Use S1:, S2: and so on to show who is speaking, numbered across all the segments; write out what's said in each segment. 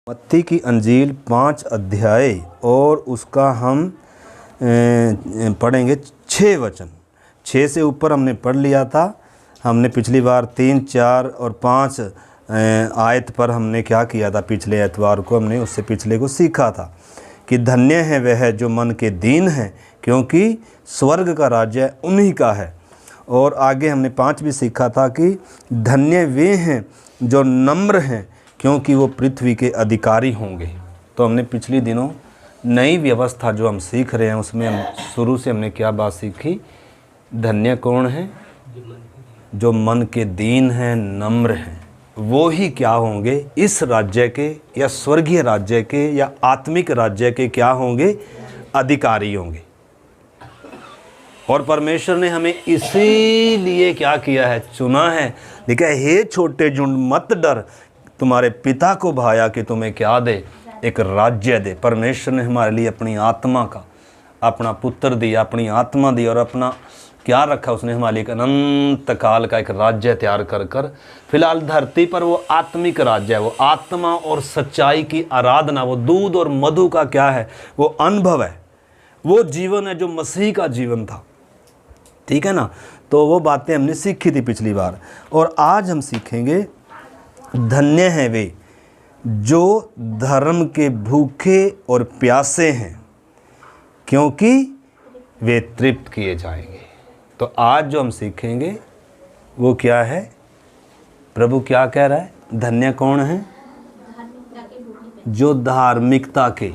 S1: मत्ती की अंजील 5 अध्याय और उसका हम पढ़ेंगे 6 वचन। 6 से ऊपर हमने पढ़ लिया था। हमने पिछली बार 3, 4 और 5 आयत पर हमने क्या किया था। पिछले एतवार को हमने उससे पिछले को सीखा था कि धन्य है वह जो मन के दीन हैं, क्योंकि स्वर्ग का राज्य उन्हीं का है। और आगे हमने 5 भी सीखा था कि धन्य वे हैं जो नम्र हैं, क्योंकि वो पृथ्वी के अधिकारी होंगे। तो हमने पिछले दिनों नई व्यवस्था जो हम सीख रहे हैं उसमें हम शुरू से हमने क्या बात सीखी। धन्य कौन है? जो मन के दीन हैं, नम्र हैं, वो ही क्या होंगे? इस राज्य के या स्वर्गीय राज्य के या आत्मिक राज्य के क्या होंगे? अधिकारी होंगे। और परमेश्वर ने हमें इसीलिए क्या किया है? चुना है। लिखा है, हे छोटे झुंड मत डर, तुम्हारे पिता को भाया कि तुम्हें क्या दे? एक राज्य दे। परमेश्वर ने हमारे लिए अपनी आत्मा का, अपना पुत्र दिया, अपनी आत्मा दी, और अपना क्या रखा? उसने हमारे लिए एक अनंत काल का एक राज्य तैयार कर कर फिलहाल धरती पर वो आत्मिक राज्य है। वो आत्मा और सच्चाई की आराधना, वो दूध और मधु का क्या है? वो अनुभव है, वो जीवन है जो मसीह का जीवन था। ठीक है ना? तो वो बातें हमने सीखी थी पिछली बार। और आज हम सीखेंगे धन्य हैं वे जो धर्म के भूखे और प्यासे हैं, क्योंकि वे तृप्त किए जाएंगे। तो आज जो हम सीखेंगे वो क्या है? प्रभु क्या कह रहा है? धन्य कौन है? जो धार्मिकता के,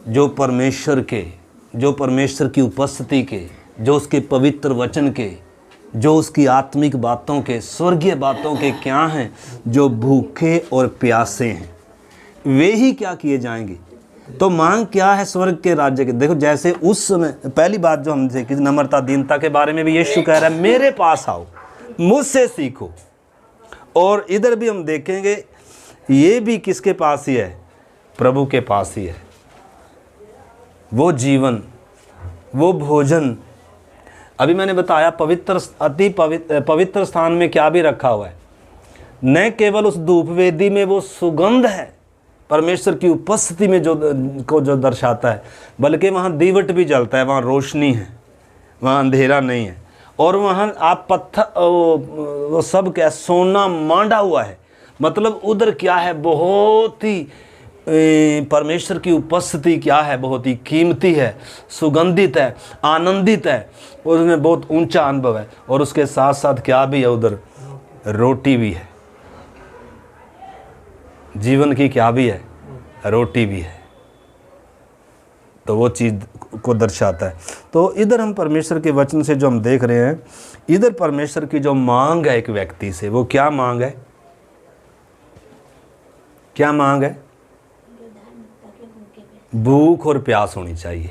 S1: जो परमेश्वर के, जो परमेश्वर की उपस्थिति के, जो उसके पवित्र वचन के, जो उसकी आत्मिक बातों के, स्वर्गीय बातों के क्या हैं? जो भूखे और प्यासे हैं, वे ही क्या किए जाएंगे? तो मांग क्या है स्वर्ग के राज्य के? देखो, जैसे उस समय पहली बात जो हम देखी नम्रता दीनता के बारे में भी यीशु कह रहा है, मेरे पास आओ, मुझसे सीखो। और इधर भी हम देखेंगे ये भी किसके पास ही है? प्रभु के पास ही है। वो जीवन, वो भोजन। अभी मैंने बताया पवित्र, अति पवित्र स्थान में क्या भी रखा हुआ है। न केवल उस धूप वेदी में वो सुगंध है परमेश्वर की उपस्थिति में जो दर्शाता है, बल्कि वहाँ दीवट भी जलता है, वहाँ रोशनी है, वहाँ अंधेरा नहीं है। और वहाँ आप पत्थर, वो सब क्या? सोना मांडा हुआ है। मतलब उधर क्या है? बहुत ही परमेश्वर की उपस्थिति क्या है? बहुत ही कीमती है, सुगंधित है, आनंदित है, और उसमें बहुत ऊंचा अनुभव है। और उसके साथ साथ क्या भी है? उधर रोटी भी है। जीवन की क्या भी है? रोटी भी है। तो वो चीज़ को दर्शाता है। तो इधर हम परमेश्वर के वचन से जो हम देख रहे हैं, इधर परमेश्वर की जो मांग है एक व्यक्ति से, वो क्या मांग है? क्या मांग है? भूख और प्यास होनी चाहिए।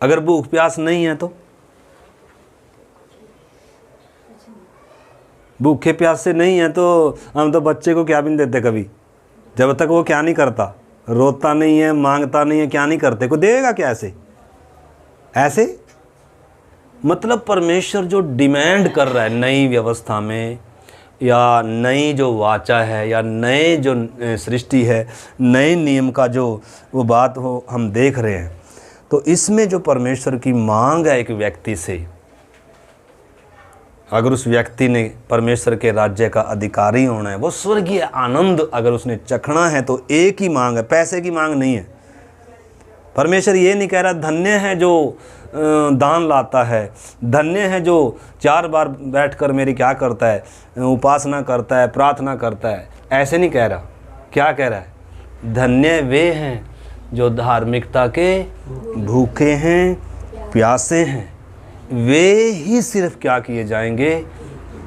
S1: अगर भूख प्यास नहीं है तो भूखे प्यास से नहीं है तो हम तो बच्चे को क्या भी नहीं देते कभी, जब तक वो क्या नहीं करता, रोता नहीं है, मांगता नहीं है, क्या नहीं करते, को देगा क्या? ऐसे मतलब परमेश्वर जो डिमांड कर रहा है नई व्यवस्था में, या नई जो वाचा है, या नए जो सृष्टि है, नए नियम का जो वो बात हो हम देख रहे हैं। तो इसमें जो परमेश्वर की मांग है एक व्यक्ति से, अगर उस व्यक्ति ने परमेश्वर के राज्य का अधिकारी होना है, वो स्वर्गीय आनंद अगर उसने चखना है, तो एक ही मांग है, पैसे की मांग नहीं है। परमेश्वर ये नहीं कह रहा धन्य है जो दान लाता है, धन्य है जो 4 बार बैठकर मेरी क्या करता है? उपासना करता है, प्रार्थना करता है। ऐसे नहीं कह रहा। क्या कह रहा है? धन्य वे हैं जो धार्मिकता के भूखे हैं, प्यासे हैं, वे ही सिर्फ क्या किए जाएंगे?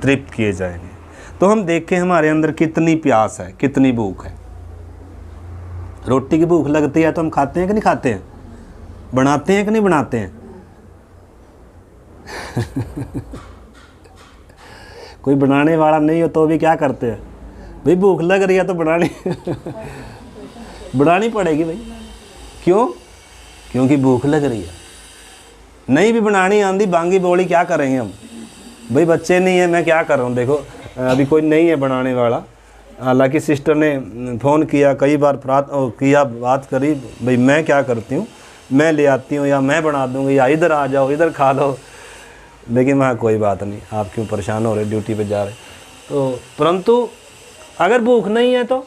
S1: तृप्त किए जाएंगे। तो हम देखें हमारे अंदर कितनी प्यास है, कितनी भूख है। रोटी की भूख लगती है तो हम खाते हैं कि नहीं खाते हैं? बनाते हैं कि नहीं बनाते हैं? कोई बनाने वाला नहीं हो तो भी क्या करते हैं? भाई भूख लग रही है तो बनानी पड़ेगी भाई। क्यों? क्योंकि भूख लग रही है। नहीं भी बनानी आंधी बांगी बोली, क्या करेंगे हम? भाई बच्चे नहीं है, मैं क्या कर रहा हूँ? देखो अभी कोई नहीं है बनाने वाला, हालांकि सिस्टर ने फ़ोन किया, कई बार किया, बात करी, भाई मैं क्या करती हूँ, मैं ले आती हूँ या मैं बना दूँगी या इधर आ जाओ इधर खा लो, लेकिन वहाँ कोई बात नहीं, आप क्यों परेशान हो रहे, ड्यूटी पे जा रहे। तो परंतु अगर भूख नहीं है तो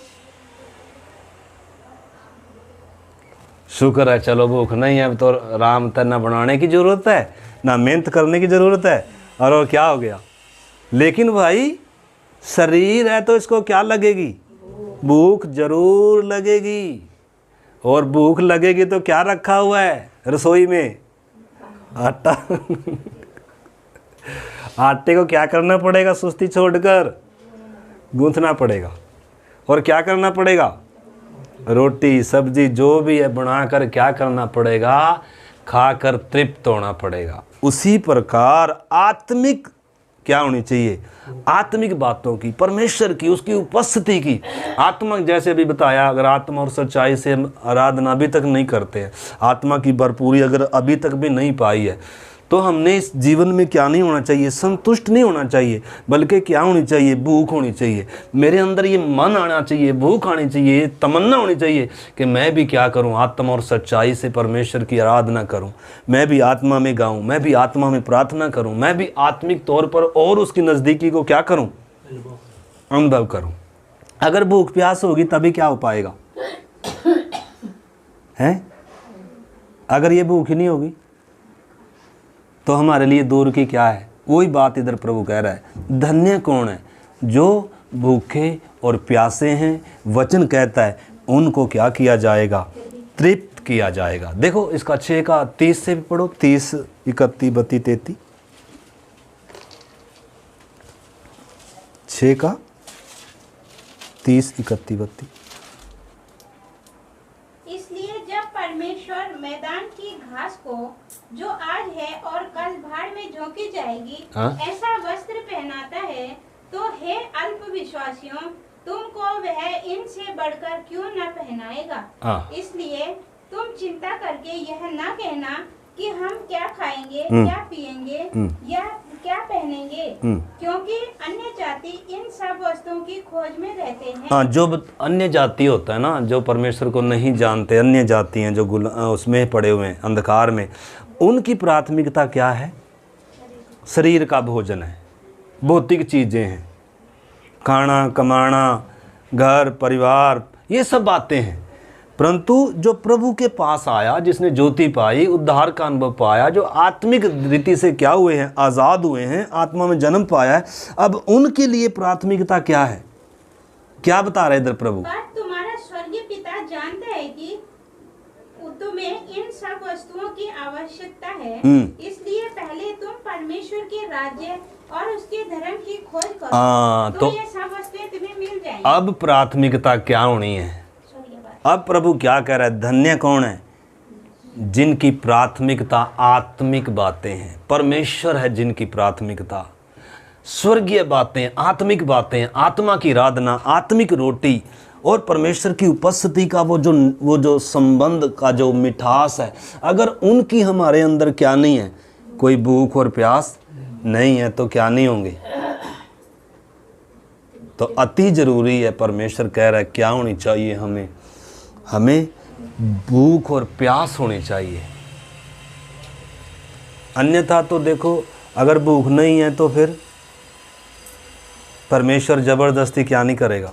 S1: शुक्र है, चलो भूख नहीं है तो आराम तो ना बनाने की ज़रूरत है ना मेहनत करने की ज़रूरत है, और क्या हो गया। लेकिन भाई शरीर है तो इसको क्या लगेगी, भूख जरूर लगेगी। और भूख लगेगी तो क्या रखा हुआ है रसोई में, आटा आटे को क्या करना पड़ेगा, सुस्ती छोड़कर गूंथना पड़ेगा, और क्या करना पड़ेगा, रोटी सब्जी जो भी है बनाकर क्या करना पड़ेगा, खाकर तृप्त होना पड़ेगा। उसी प्रकार आत्मिक क्या होनी चाहिए, आत्मिक बातों की, परमेश्वर की, उसकी उपस्थिति की। आत्मा जैसे अभी बताया, अगर आत्मा और सच्चाई से हम आराधना अभी तक नहीं करते हैं, आत्मा की भरपूरी अगर अभी तक भी नहीं पाई है, तो हमने इस जीवन में क्या नहीं होना चाहिए, संतुष्ट नहीं होना चाहिए, बल्कि क्या होनी चाहिए, भूख होनी चाहिए। मेरे अंदर ये मन आना चाहिए, भूख आनी चाहिए, ये तमन्ना होनी चाहिए कि मैं भी क्या करूं, आत्मा और सच्चाई से परमेश्वर की आराधना करूं, मैं भी आत्मा में गाऊं, मैं भी आत्मा में प्रार्थना करूं, मैं भी आत्मिक तौर पर और उसकी नज़दीकी को क्या करूं, अनुभव करूं। अगर भूख प्यास होगी तभी क्या हो पाएगा, हैं? अगर ये भूख ही नहीं होगी तो हमारे लिए दूर की क्या है। वही बात इधर प्रभु कह रहा है, धन्य कौन है जो भूखे और प्यासे हैं, वचन कहता है उनको क्या किया जाएगा, तृप्त किया जाएगा। देखो इसका 6 का 30 से भी पढ़ो, 30, 31, 32, 33, 6 का 30, 31, 32।
S2: इसलिए जब परमेश्वर मैदान की घास को जो आज है और कल भाड़ में झोंकी जाएगी, ऐसा वस्त्र पहनाता है, तो हे अल्प विश्वासियों, तुमको वह इनसे बढ़कर क्यों न पहनाएगा। इसलिए तुम चिंता करके यह ना कहना कि हम क्या खाएंगे, क्या पिएंगे या क्या पहनेंगे, क्योंकि अन्य जाति इन सब वस्तुओं की खोज में रहते हैं।
S1: हाँ, जो अन्य जाति होता है ना, जो परमेश्वर को नहीं जानते, अन्य जाति हैं जो उसमें पड़े हुए हैं अंधकार में, उनकी प्राथमिकता क्या है, शरीर का भोजन है, भौतिक चीज़ें हैं, खाना कमाना, घर परिवार, ये सब बातें हैं। परंतु जो प्रभु के पास आया, जिसने ज्योति पाई, उद्धार का अनुभव पाया, जो आत्मिक रीति से क्या हुए हैं, आज़ाद हुए हैं, आत्मा में जन्म पाया है, अब उनके लिए प्राथमिकता क्या है, क्या बता रहे इधर प्रभु।
S2: तुम्हारा स्वर्गीय पिता जानता है कि तुम्हें इन सब वस्तुओं की आवश्यकता है, इसलिए पहले तुम परमेश्वर के राज्य और उसके धर्म की खोज करो, तो ये सब वस्तुएं तुम्हें मिल जाएंगी। अब प्राथमिकता क्या होनी है, अब प्रभु क्या कह रहा है, धन्य कौन है जिनकी प्राथमिकता आत्मिक बातें हैं, परमेश्वर है जिनकी प्राथमिकता स्वर्गीय बातें, आत्मिक बातें, आत्मा की आराधना, आत्मिक रोटी और परमेश्वर की उपस्थिति का वो जो संबंध का जो मिठास है, अगर उनकी हमारे अंदर क्या नहीं है, कोई भूख और प्यास नहीं है, तो क्या नहीं होंगे, तो अति जरूरी है। परमेश्वर कह रहा है क्या होनी चाहिए, हमें भूख और प्यास होनी चाहिए। अन्यथा तो देखो, अगर भूख नहीं है तो फिर परमेश्वर ज़बरदस्ती क्या नहीं करेगा,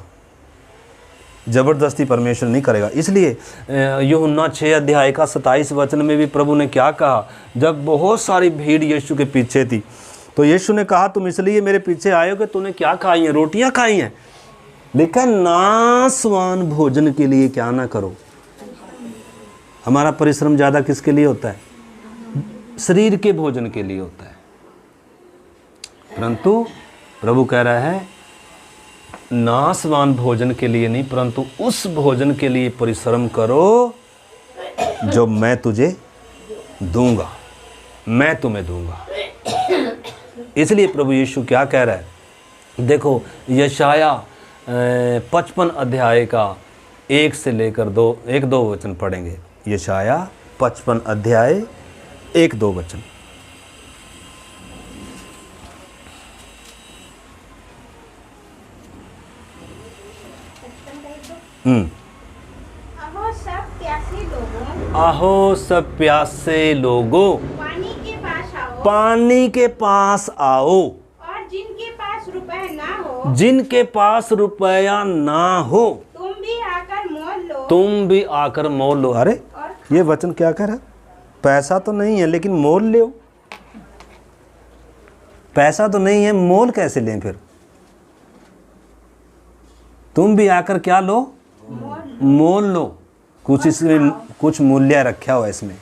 S2: ज़बरदस्ती परमेश्वर नहीं करेगा। इसलिए यूहन्ना 6 अध्याय का 27 वचन में भी प्रभु ने क्या कहा, जब बहुत सारी भीड़ यीशु के पीछे थी, तो यीशु ने कहा तुम इसलिए मेरे पीछे आए हो कि तूने क्या खाई हैं, रोटियां खाई हैं, लेकिन नासवान भोजन के लिए क्या ना करो। हमारा परिश्रम ज़्यादा किसके लिए होता है, शरीर के भोजन के लिए होता है, परंतु प्रभु कह रहा है नासवान भोजन के लिए नहीं, परंतु उस भोजन के लिए परिश्रम करो जो मैं तुझे दूंगा, मैं तुम्हें दूंगा। इसलिए प्रभु यीशु क्या कह रहा है, देखो यशाया 55 अध्याय का 1 से लेकर 1-2 वचन पढ़ेंगे। यशाया 55 अध्याय 1-2 वचन। अहो सब प्यासे लोगों,
S1: आहो सब प्यासे लोगों,
S2: पानी के पास आओ,
S1: पानी के पास आओ,
S2: और जिनके पास रुपए ना हो,
S1: जिनके पास रुपया ना हो,
S2: तुम भी आकर मोल लो,
S1: तुम भी आकर मोल लो। अरे
S2: और
S1: ये वचन क्या कह रहा है? पैसा तो नहीं है लेकिन मोल लो। पैसा तो नहीं है, मोल कैसे लें फिर? तुम भी आकर क्या लो? मोल लो। कुछ इसमें कुछ मूल्य रखा हुआ है इसमें।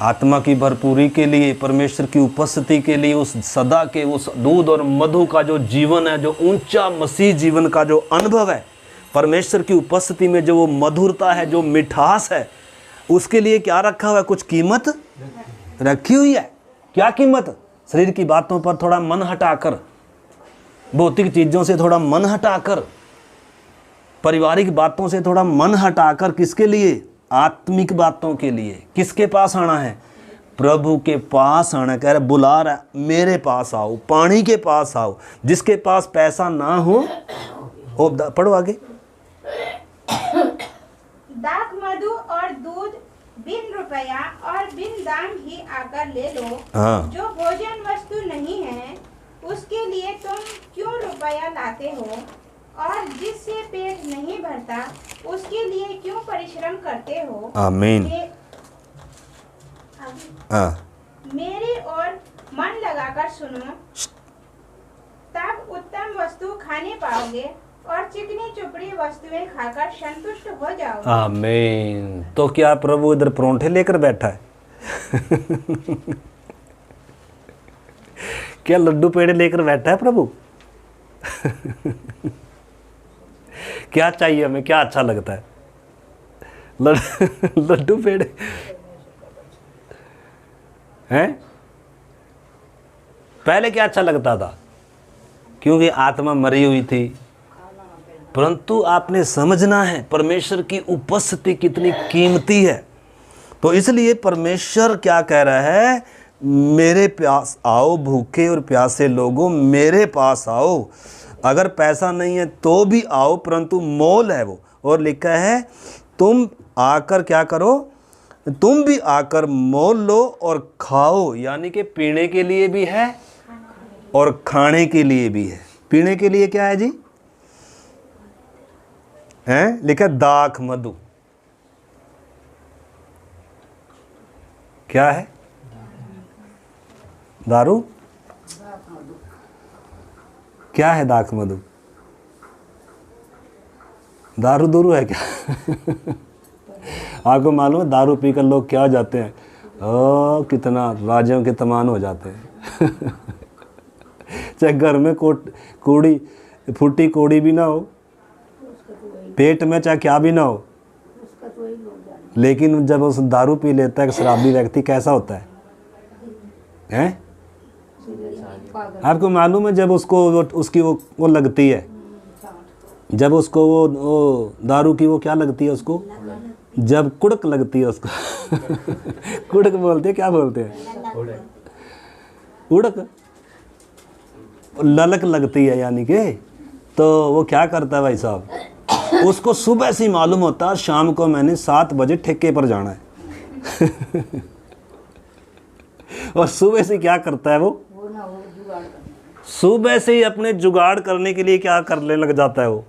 S1: आत्मा की भरपूरी के लिए, परमेश्वर की उपस्थिति के लिए, उस सदा के उस दूध और मधु का जो जीवन है, जो ऊंचा मसीह जीवन का जो अनुभव है, परमेश्वर की उपस्थिति में जो वो मधुरता है, जो मिठास है, उसके लिए क्या रखा हुआ है? कुछ कीमत रखी हुई है। क्या कीमत? शरीर की बातों पर थोड़ा मन हटाकर, भौतिक चीज़ों से थोड़ा मन हटाकर, पारिवारिक बातों से थोड़ा मन हटाकर, किसके लिए? आत्मिक बातों के लिए। किसके पास आना है? प्रभु के पास आना। कह रहा बुला रहा, मेरे पास आओ, पानी के पास आओ। जिसके पास पैसा ना हो, ओ पढ़ो आगे।
S2: दाख मधु और दूध बिन रुपया और बिन दाम ही आकर ले लो।
S1: हाँ।
S2: जो भोजन वस्तु नहीं है उसके लिए तुम क्यों रुपया लाते हो, और जिससे पेट नहीं भरता उसके लिए क्यों परिश्रम करते हो।
S1: आमीन। हाँ।
S2: मेरी ओर मन लगाकर सुनो, तब उत्तम वस्तु खाने पाओगे और चिकनी चुपड़ी वस्तुएं खाकर संतुष्ट हो जाओगे।
S1: आमीन। तो क्या प्रभु इधर परोंठे लेकर बैठा है? क्या लड्डू पेड़े लेकर बैठा है प्रभु? क्या चाहिए हमें? क्या अच्छा लगता है? लड्डू पेड़े हैं? पहले क्या अच्छा लगता था? क्योंकि आत्मा मरी हुई थी। परंतु आपने समझना है परमेश्वर की उपस्थिति कितनी कीमती है। तो इसलिए परमेश्वर क्या कह रहा है? मेरे पास आओ भूखे और प्यासे लोगों, मेरे पास आओ। अगर पैसा नहीं है तो भी आओ, परंतु मोल है वो। और लिखा है तुम आकर क्या करो? तुम भी आकर मोल लो और खाओ। यानी कि पीने के लिए भी है और खाने के लिए भी है। पीने के लिए क्या है जी? हैं? लिखा दाख मधु। क्या है? दारू? क्या है दाख मधु? दारू दूरू है क्या? आपको मालूम है दारू पीकर लोग क्या हो जाते हैं? कितना राजाओं के तमान हो जाते हैं। चाहे घर में कूड़ी फूटी कौड़ी भी ना हो, पेट में चाहे क्या भी ना हो, लेकिन जब उस दारू पी लेता है शराबी व्यक्ति, कैसा होता है? हैं? आपको मालूम है जब उसको उसकी वो लगती है, जब उसको वो दारू की वो क्या लगती है उसको, जब कुड़क लगती है उसको। कुड़क बोलते हैं, क्या बोलते हैं? उड़क, ललक लगती है यानी कि। तो वो क्या करता है भाई साहब, उसको सुबह से ही मालूम होता है शाम को मैंने 7 बजे ठेके पर जाना है। और सुबह से क्या करता है वो सुबह से ही अपने जुगाड़ करने के लिए क्या करने लग जाता है, वो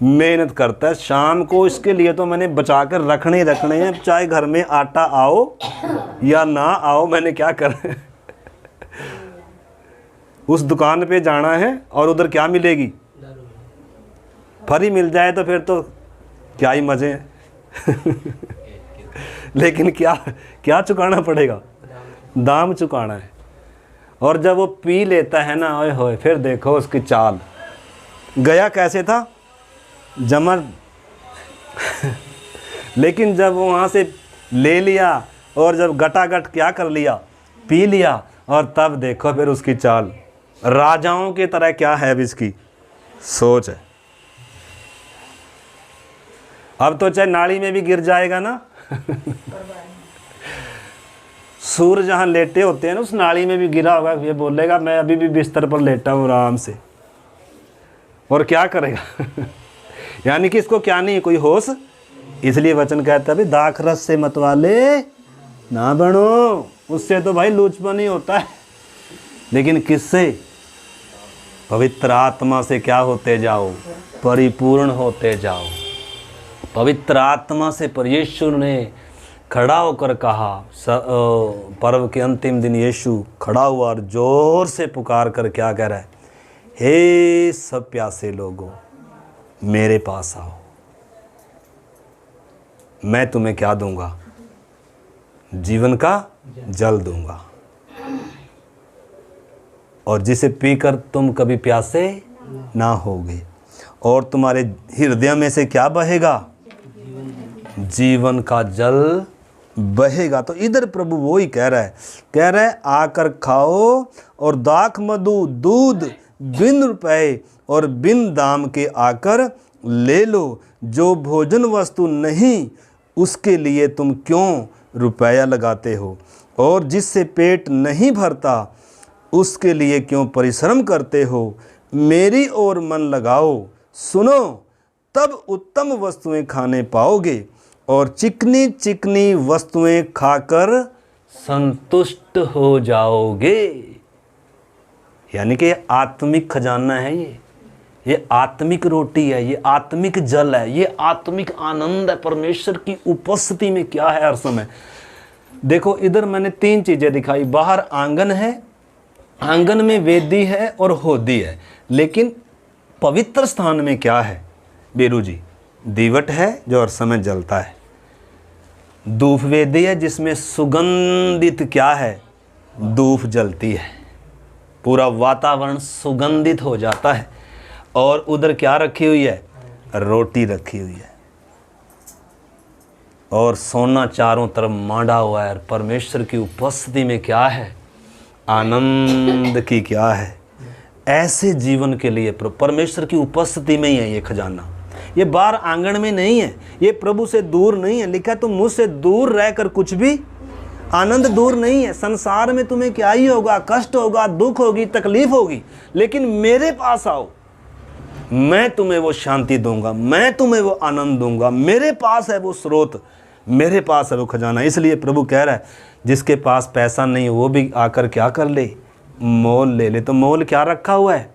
S1: मेहनत करता है। शाम को इसके लिए तो मैंने बचा कर रखने हैं, चाहे घर में आटा आओ या ना आओ, मैंने क्या करना है, उस दुकान पे जाना है। और उधर क्या मिलेगी? फरी मिल जाए तो फिर तो क्या ही मज़े हैं। लेकिन क्या चुकाना पड़ेगा? दाम चुकाना है। और जब वो पी लेता है ना, ओए होए, फिर देखो उसकी चाल। गया कैसे था? जमा। लेकिन जब वो वहाँ से ले लिया और जब गटागट क्या कर लिया, पी लिया, और तब देखो फिर उसकी चाल। राजाओं की तरह क्या है अब इसकी सोच है। अब तो चाहे नाली में भी गिर जाएगा ना। सूर जहाँ लेटे होते हैं ना, उस नाली में भी गिरा होगा, ये बोलेगा मैं अभी भी बिस्तर पर लेटा हूँ आराम से। और क्या करेगा? यानी कि इसको क्या नहीं है, कोई होश। इसलिए वचन कहता है भाई दाख रस से मतवाले ना बनो, उससे तो भाई लूचपन ही होता है। लेकिन किससे? पवित्र आत्मा से क्या होते जाओ? परिपूर्ण होते जाओ। पवित्र आत्मा से परमेश्वर ने खड़ा होकर कहा, पर्व के अंतिम दिन यीशु खड़ा हुआ और जोर से पुकार कर क्या कह रहा है? हे सब प्यासे लोगों, मेरे पास आओ, मैं तुम्हें क्या दूंगा? जीवन का जल दूंगा, और जिसे पीकर तुम कभी प्यासे ना होगे, और तुम्हारे हृदय में से क्या बहेगा? जीवन का जल बहेगा। तो इधर प्रभु वो ही कह रहा है आकर खाओ और दाख मधु दूध बिन रुपए और बिन दाम के आकर ले लो। जो भोजन वस्तु नहीं उसके लिए तुम क्यों रुपया लगाते हो, और जिससे पेट नहीं भरता उसके लिए क्यों परिश्रम करते हो। मेरी ओर मन लगाओ, सुनो, तब उत्तम वस्तुएं खाने पाओगे और चिकनी चिकनी वस्तुएं खाकर संतुष्ट हो जाओगे। यानी कि ये आत्मिक खजाना है, ये आत्मिक रोटी है, ये आत्मिक जल है, ये आत्मिक आनंद है। परमेश्वर की उपस्थिति में क्या है हर समय। देखो इधर मैंने 3 चीजें दिखाई। बाहर आंगन है, आंगन में वेदी है और होदी है, लेकिन पवित्र स्थान में क्या है बीरू जी? दीवट है जो हर समय जलता है। धूप वेदी है जिसमें सुगंधित क्या है? धूप जलती है, पूरा वातावरण सुगंधित हो जाता है। और उधर क्या रखी हुई है? रोटी रखी हुई है, और सोना चारों तरफ मांडा हुआ है। परमेश्वर की उपस्थिति में क्या है? आनंद की क्या है? ऐसे जीवन के लिए परमेश्वर की उपस्थिति में ही है ये खजाना। ये बाहर आंगन में नहीं है, ये प्रभु से दूर नहीं है। लिखा तुम मुझसे दूर रहकर कुछ भी आनंद दूर नहीं है। संसार में तुम्हें क्या ही होगा? कष्ट होगा, दुख होगी, तकलीफ होगी, लेकिन मेरे पास आओ, मैं तुम्हें वो शांति दूंगा, मैं तुम्हें वो आनंद दूंगा। मेरे पास है वो स्रोत, मेरे पास है वो खजाना। इसलिए प्रभु कह रहा है जिसके पास पैसा नहीं है वो भी आकर क्या कर ले? मोल ले ले। तो मोल क्या रखा हुआ है?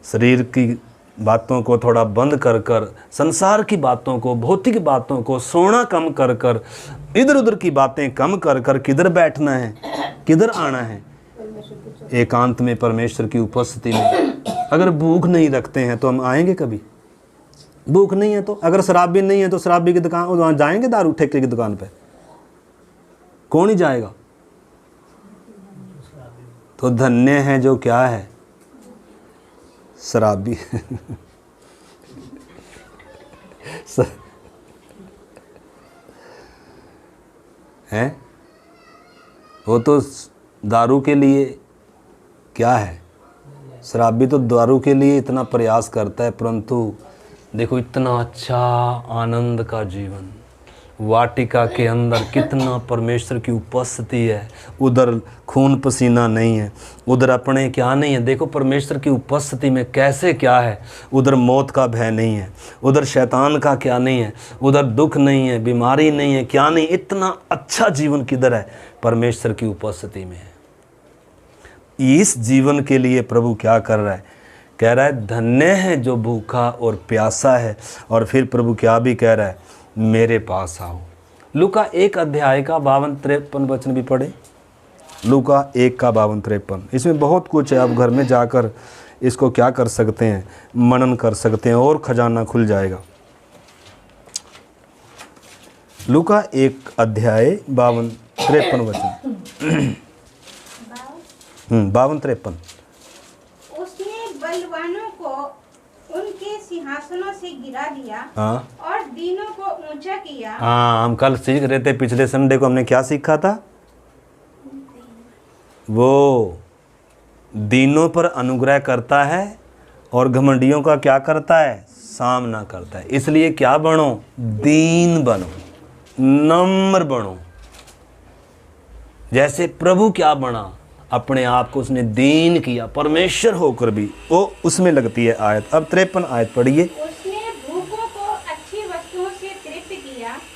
S1: शरीर की बातों को थोड़ा बंद कर कर, संसार की बातों को, भौतिक बातों को, सोना कम कर कर, इधर उधर की बातें कम कर कर किधर बैठना है, किधर आना है? एकांत में परमेश्वर की उपस्थिति में। अगर भूख नहीं रखते हैं तो हम आएंगे कभी? भूख नहीं है तो, अगर शराबी नहीं है तो शराबी की दुकान वहाँ जाएंगे? दारू ठेके की दुकान पे कौन ही जाएगा? तो धन्य है जो क्या है? शराबी है वो तो दारू के लिए क्या है? शराबी तो दारू के लिए इतना प्रयास करता है, परंतु देखो इतना अच्छा आनंद का जीवन, वाटिका के अंदर कितना परमेश्वर की उपस्थिति है। उधर खून पसीना नहीं है, उधर अपने क्या नहीं है। देखो परमेश्वर की उपस्थिति में कैसे क्या है। उधर मौत का भय नहीं है, उधर शैतान का क्या नहीं है, उधर दुख नहीं है, बीमारी नहीं है, क्या नहीं। इतना अच्छा जीवन किधर है? परमेश्वर की उपस्थिति में है। इस जीवन के लिए प्रभु क्या कर रहा है? कह रहा है धन्य है जो भूखा और प्यासा है। और फिर प्रभु क्या भी कह रहा है? मेरे पास आओ। लूका 1 अध्याय का 52-53 वचन भी पढ़े। लूका 1 का 52-53। इसमें बहुत कुछ है, आप घर में जाकर इसको क्या कर सकते हैं? मनन कर सकते हैं और खजाना खुल जाएगा। लूका 1 अध्याय 52-53 वचन 52-53।
S2: उसने बलवानों को उनके सिंहासनों से गिरा दिया,
S1: हाँ,
S2: और दीनों को ऊंचा किया।
S1: हाँ, हम कल सीख रहे थे, पिछले संडे को हमने क्या सीखा था? वो दीनों पर अनुग्रह करता है और घमंडियों का क्या करता है? सामना करता है। इसलिए क्या बनो? दीन बनो, नम्र बनो। जैसे प्रभु क्या बना? अपने आप को उसने दीन किया, परमेश्वर होकर भी। वो उसमें लगती है आयत। अब 53 आयत पढ़िए।
S2: उसने भूख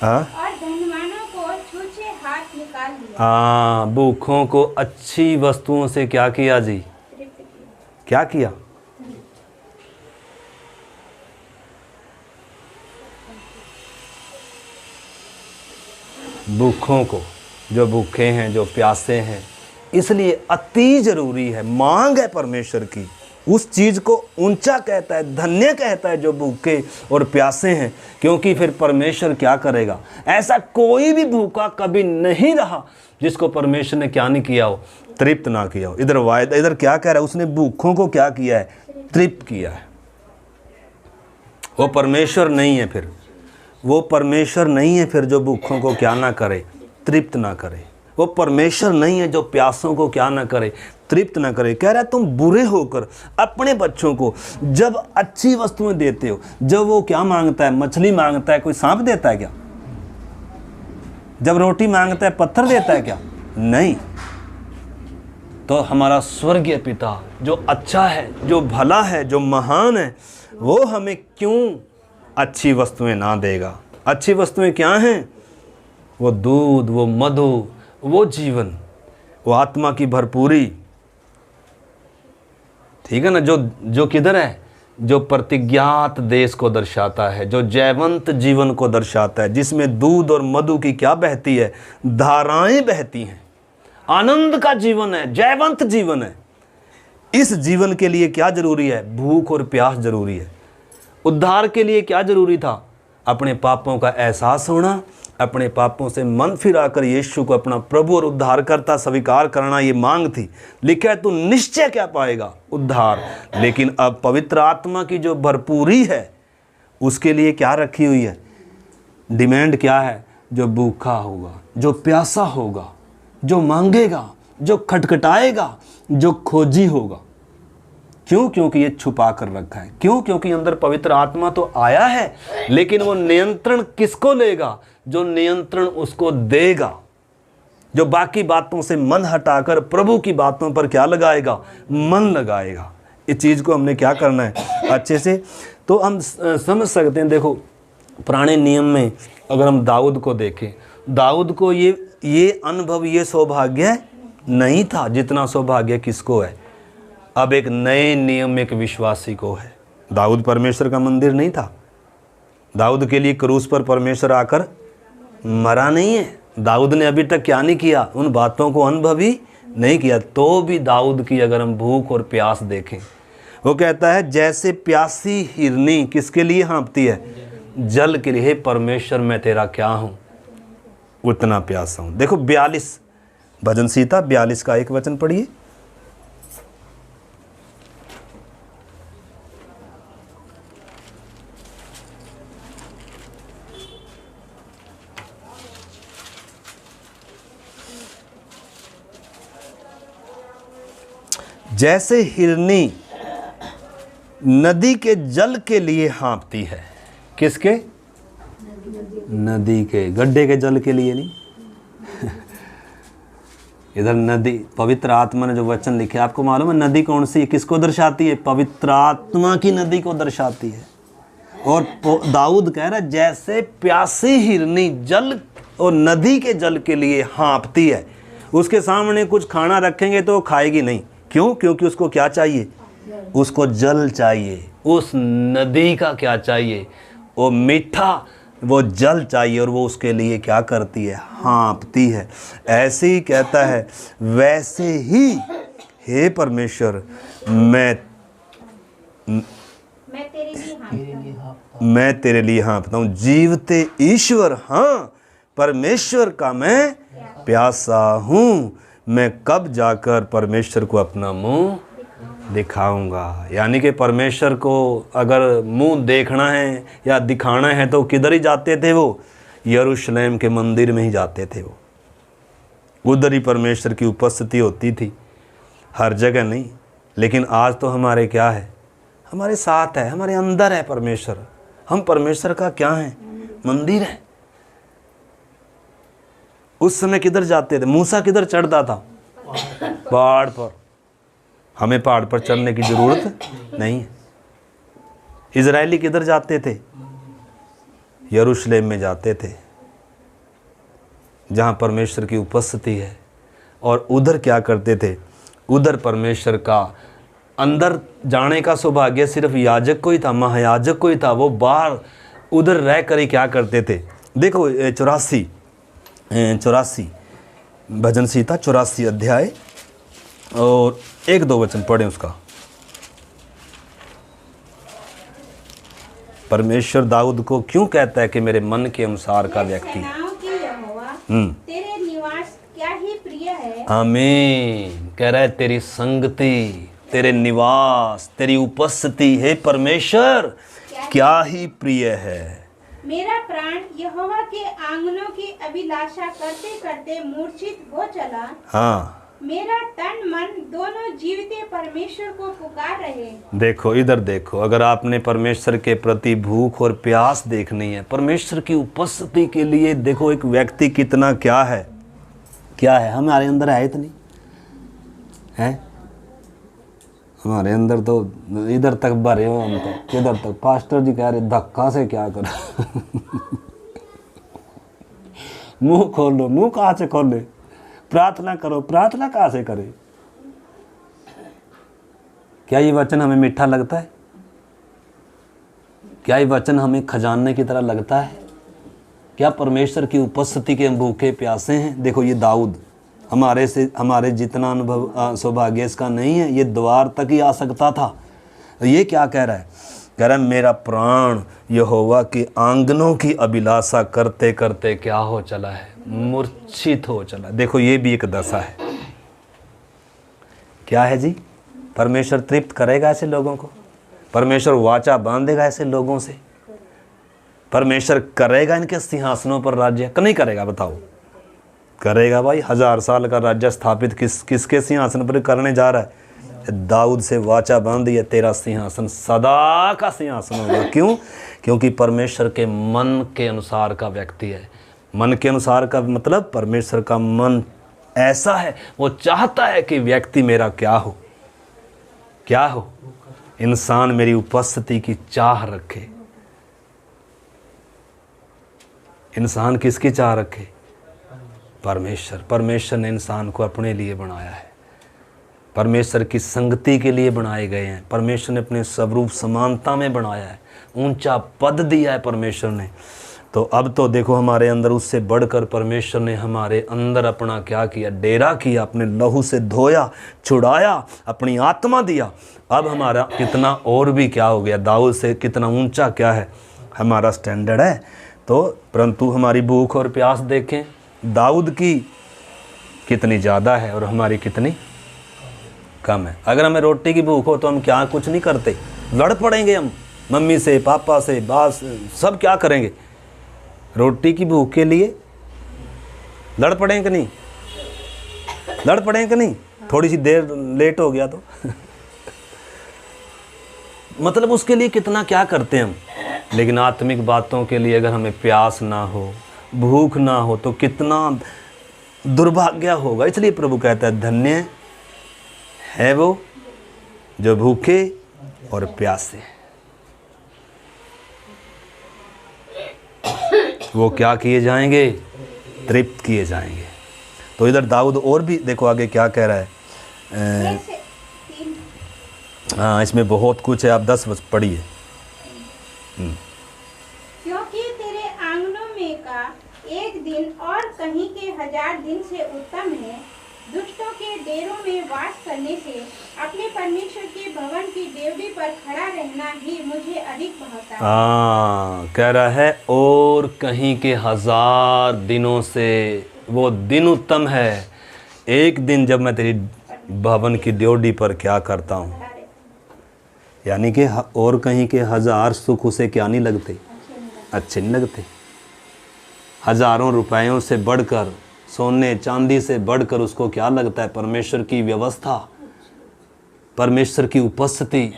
S1: हाँ
S2: और धनवानों को छूछे हाथ निकाल दिया।
S1: हाँ, भूखों को अच्छी वस्तुओं से क्या किया जी?
S2: तृप्त किया।
S1: क्या किया? भूखों को, जो भूखे हैं, जो प्यासे हैं, इसलिए अति जरूरी है, मांग है परमेश्वर की। उस चीज़ को ऊंचा कहता है, धन्य कहता है जो भूखे और प्यासे हैं, क्योंकि फिर परमेश्वर क्या करेगा? ऐसा कोई भी भूखा कभी नहीं रहा जिसको परमेश्वर ने क्या नहीं किया हो? तृप्त ना किया हो। इधर क्या कह रहा है? उसने भूखों को क्या किया है? तृप्त किया है। वो परमेश्वर नहीं है फिर, वो परमेश्वर नहीं है फिर जो भूखों को क्या ना करे? तृप्त ना करे। वो परमेश्वर नहीं है जो प्यासों को क्या ना करे? तृप्त ना करे। कह रहा है तुम बुरे होकर अपने बच्चों को जब अच्छी वस्तुएं देते हो, जब वो क्या मांगता है? मछली मांगता है, कोई सांप देता है क्या? जब रोटी मांगता है, पत्थर देता है क्या? नहीं। तो हमारा स्वर्गीय पिता जो अच्छा है, जो भला है, जो महान है, वो हमें क्यों अच्छी वस्तुएं ना देगा? अच्छी वस्तुएं क्या हैं? वो दूध, वो मधु, वो जीवन, वो आत्मा की भरपूरी। ठीक है ना? जो किधर है? जो प्रतिज्ञात देश को दर्शाता है, जो जयवंत जीवन को दर्शाता है, जिसमें दूध और मधु की क्या बहती है? धाराएं बहती हैं। आनंद का जीवन है, जयवंत जीवन है। इस जीवन के लिए क्या जरूरी है? भूख और प्यास जरूरी है। उद्धार के लिए क्या जरूरी था? अपने पापों का एहसास होना, अपने पापों से मन फिराकर यीशु को अपना प्रभु और उद्धारकर्ता स्वीकार करना, ये मांग थी। लिखा है तू निश्चय क्या पाएगा? उद्धार। लेकिन अब पवित्र आत्मा की जो भरपूरी है, उसके लिए क्या रखी हुई है? डिमांड क्या है? जो भूखा होगा, जो प्यासा होगा, जो मांगेगा, जो खटखटाएगा, जो खोजी होगा। क्यों? क्योंकि ये छुपा कर रखा है। क्यों? क्योंकि अंदर पवित्र आत्मा तो आया है, लेकिन वो नियंत्रण किसको लेगा? जो नियंत्रण उसको देगा, जो बाकी बातों से मन हटाकर प्रभु की बातों पर क्या लगाएगा? मन लगाएगा। इस चीज़ को हमने क्या करना है अच्छे से, तो हम समझ सकते हैं। देखो, पुराने नियम में अगर हम दाऊद को देखें, दाऊद को ये अनुभव, ये सौभाग्य नहीं था जितना सौभाग्य किसको है? अब एक नए नियम एक विश्वासी को है। दाऊद परमेश्वर का मंदिर नहीं था। दाऊद के लिए क्रूस पर परमेश्वर आकर मरा नहीं है। दाऊद ने अभी तक क्या नहीं किया? उन बातों को अनुभव ही नहीं किया। तो भी दाऊद की अगर हम भूख और प्यास देखें, वो कहता है जैसे प्यासी हिरनी किसके लिए हाँफती है? जल के लिए। हे परमेश्वर, मैं तेरा क्या हूँ? उतना प्यासा हूँ। देखो 42 भजन संहिता 42 का एक वचन पढ़िए। जैसे हिरनी नदी के जल के लिए हाँफती है। किसके? नदी के, गड्ढे के जल के लिए नहीं। इधर नदी, पवित्र आत्मा ने जो वचन लिखे, आपको मालूम है नदी कौन सी है? किसको दर्शाती है? पवित्र आत्मा की नदी को दर्शाती है। और दाऊद कह रहा है जैसे प्यासी हिरनी जल और नदी के जल के लिए हाँफती है। उसके सामने कुछ खाना रखेंगे तो खाएगी नहीं। क्यों? क्योंकि उसको क्या चाहिए? उसको जल चाहिए। उस नदी का क्या चाहिए? वो मीठा, वो जल चाहिए, और वो उसके लिए क्या करती है? हाँफती है। ऐसे ही कहता है, वैसे ही हे परमेश्वर, मैं तेरे लिए हाँफता हूँ। जीवते ईश्वर, हाँ परमेश्वर का मैं प्यासा हूँ। मैं कब जाकर परमेश्वर को अपना मुंह दिखाऊंगा। यानी कि परमेश्वर को अगर मुंह देखना है या दिखाना है तो किधर ही जाते थे? वो यरूशलेम के मंदिर में ही जाते थे। वो उधर ही परमेश्वर की उपस्थिति होती थी, हर जगह नहीं। लेकिन आज तो हमारे क्या है? हमारे साथ है, हमारे अंदर है परमेश्वर। हम परमेश्वर का क्या है? मंदिर है। उस समय किधर जाते थे? मूसा किधर चढ़ता था? पहाड़ पर। हमें पहाड़ पर चढ़ने की जरूरत नहीं है। इजरायली किधर जाते थे? यरूशलेम में जाते थे। जहाँ परमेश्वर की उपस्थिति है। और उधर क्या करते थे, उधर परमेश्वर का अंदर जाने का सौभाग्य सिर्फ याजक को ही था, महायाजक को ही था। वो बाहर उधर रह कर ही क्या करते थे। देखो 84 भजन संहिता 84 अध्याय और 1-2 वचन पढ़ें उसका। परमेश्वर दाऊद को क्यों कहता है कि मेरे मन के अनुसार का व्यक्ति।
S2: सेनाओं की यहोवा, तेरे निवास क्या ही प्रिय है।
S1: आमीन। कह रहा है तेरी संगति, तेरे निवास, तेरी उपस्थिति है परमेश्वर क्या ही प्रिय है।
S2: मेरा प्राण यहोवा के आंगनों की अभिलाषा करते करते मूर्छित हो चला।
S1: हाँ,
S2: मेरा तन मन दोनों जीवते परमेश्वर को पुकार रहे।
S1: देखो इधर देखो, अगर आपने परमेश्वर के प्रति भूख और प्यास देखनी है, परमेश्वर की उपस्थिति के लिए, देखो एक व्यक्ति कितना क्या है हमारे अंदर है इतनी है। हमारे अंदर तो इधर तक भरे हो हम तो, किधर तक। पास्टर जी कह रहे धक्का से क्या करो मुंह खोलो, मुंह कहाँ से खोले। प्रार्थना करो, प्रार्थना कहाँ से करे। क्या ये वचन हमें मीठा लगता है? क्या ये वचन हमें खजाने की तरह लगता है? क्या परमेश्वर की उपस्थिति के हम भूखे प्यासे हैं? देखो ये दाऊद हमारे जितना अनुभव सौभाग्य इसका नहीं है, ये द्वार तक ही आ सकता था। ये क्या कह रहा है? कह रहा है मेरा प्राण यहोवा के आंगनों की अभिलाषा करते करते क्या हो चला है, मूर्छित हो चला। देखो ये भी एक दशा है। क्या है जी? परमेश्वर तृप्त करेगा ऐसे लोगों को? परमेश्वर वाचा बांधेगा ऐसे लोगों से? परमेश्वर करेगा इनके सिंहासनों पर राज्य? नहीं करेगा? बताओ। करेगा भाई। 1000 साल का राज्य स्थापित किसके सिंहासन पर करने जा रहा है? दाऊद से वाचा बांधी है, तेरा सिंहासन सदा का सिंहासन होगा। क्यों? क्योंकि परमेश्वर के मन के अनुसार का व्यक्ति है। मन के अनुसार का मतलब परमेश्वर का मन ऐसा है, वो चाहता है कि व्यक्ति मेरा क्या हो, क्या हो। इंसान मेरी उपस्थिति की चाह रखे। इंसान किसकी चाह रखे? परमेश्वर ने इंसान को अपने लिए बनाया है। परमेश्वर की संगति के लिए बनाए गए हैं। परमेश्वर ने अपने स्वरूप समानता में बनाया है, ऊंचा पद दिया है परमेश्वर ने। तो अब तो देखो हमारे अंदर उससे बढ़कर परमेश्वर ने हमारे अंदर अपना क्या किया? डेरा किया, अपने लहू से धोया, छुड़ाया, अपनी आत्मा दिया। अब हमारा कितना और भी क्या हो गया, दाऊद से कितना ऊंचा क्या है हमारा स्टैंडर्ड है। तो परंतु हमारी भूख और प्यास देखें, दाऊद की कितनी ज़्यादा है और हमारी कितनी कम है। अगर हमें रोटी की भूख हो तो हम क्या कुछ नहीं करते, लड़ पड़ेंगे हम मम्मी से, पापा से, बास, सब क्या करेंगे? रोटी की भूख के लिए लड़ पड़ेंगे कि नहीं? लड़ पड़ेंगे कि नहीं? थोड़ी सी देर लेट हो गया तो मतलब उसके लिए कितना क्या करते हैं हम। लेकिन आत्मिक बातों के लिए अगर हमें प्यास ना हो, भूख ना हो तो कितना दुर्भाग्य होगा। इसलिए प्रभु कहता है धन्य है वो जो भूखे और प्यासे, वो क्या किए जाएंगे? तृप्त किए जाएंगे। तो इधर दाऊद और भी देखो आगे क्या कह रहा है। हाँ, इसमें बहुत कुछ है। आप 10 पढ़िए।
S2: क्योंकि तेरे आंगनों में का एक दिन और कहीं के 1000 दिन से उत्तम है। दुष्टों के डेरों में वास करने से अपने परमेश्वर के भवन की डेवढ़ी पर खड़ा रहना ही मुझे अधिक भाता है।
S1: कह रहा है और कहीं के 1000 दिनों से वो दिन उत्तम है। एक दिन जब मैं तेरी भवन की ड्योढ़ी पर क्या करता हूँ, यानी कि और कहीं के 1000 सुख उसे क्या नहीं लगते? अच्छे नहीं लगते। हज़ारों रुपयों से बढ़कर, सोने चांदी से बढ़कर उसको क्या लगता है? परमेश्वर की व्यवस्था, परमेश्वर की उपस्थिति,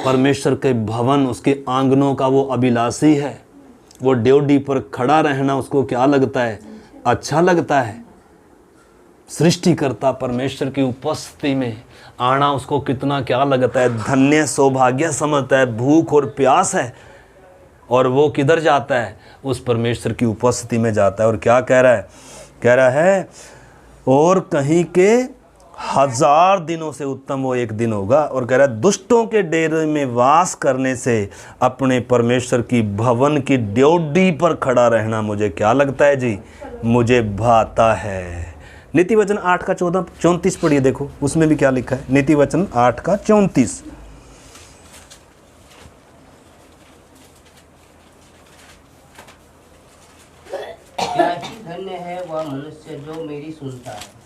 S1: परमेश्वर के भवन, उसके आंगनों का वो अभिलाषी है। वो ड्योढ़ी पर खड़ा रहना उसको क्या लगता है? अच्छा लगता है। सृष्टिकर्ता परमेश्वर की उपस्थिति में आना उसको कितना क्या लगता है? धन्य, सौभाग्य समझता है। भूख और प्यास है और वो किधर जाता है? उस परमेश्वर की उपस्थिति में जाता है। और क्या कह रहा है? कह रहा है और कहीं के 1000 दिनों से उत्तम वो एक दिन होगा। और कह रहा है दुष्टों के डेरे में वास करने से अपने परमेश्वर की भवन की ड्योढ़ी पर खड़ा रहना मुझे क्या लगता है जी, मुझे भाता है। नीति वचन 8 का 34 पढ़िए, देखो उसमें भी क्या लिखा है। नीति वचन 8 का 34।
S3: क्या ही धन्य है वह मनुष्य जो मेरी सुनता है,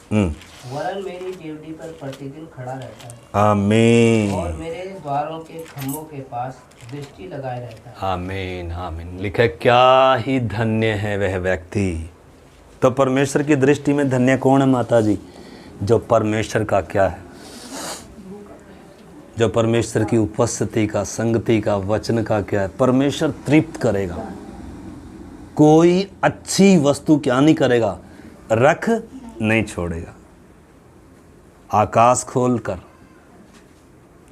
S3: वरन मेरी ड्योढ़ी पर प्रतिदिन खड़ा रहता है।
S1: आमीन।
S3: और मेरे द्वारों के खम्भों के पास दृष्टि लगाए रहता है।
S1: आमीन आमीन। लिखा है क्या ही धन्य है वह व्यक्ति। तो परमेश्वर की दृष्टि में धन्य कौन है माता जी? जो परमेश्वर का क्या है, जो परमेश्वर की उपस्थिति का, संगति का, वचन का क्या है। परमेश्वर तृप्त करेगा, कोई अच्छी वस्तु क्या नहीं करेगा, रख नहीं छोड़ेगा। आकाश खोलकर,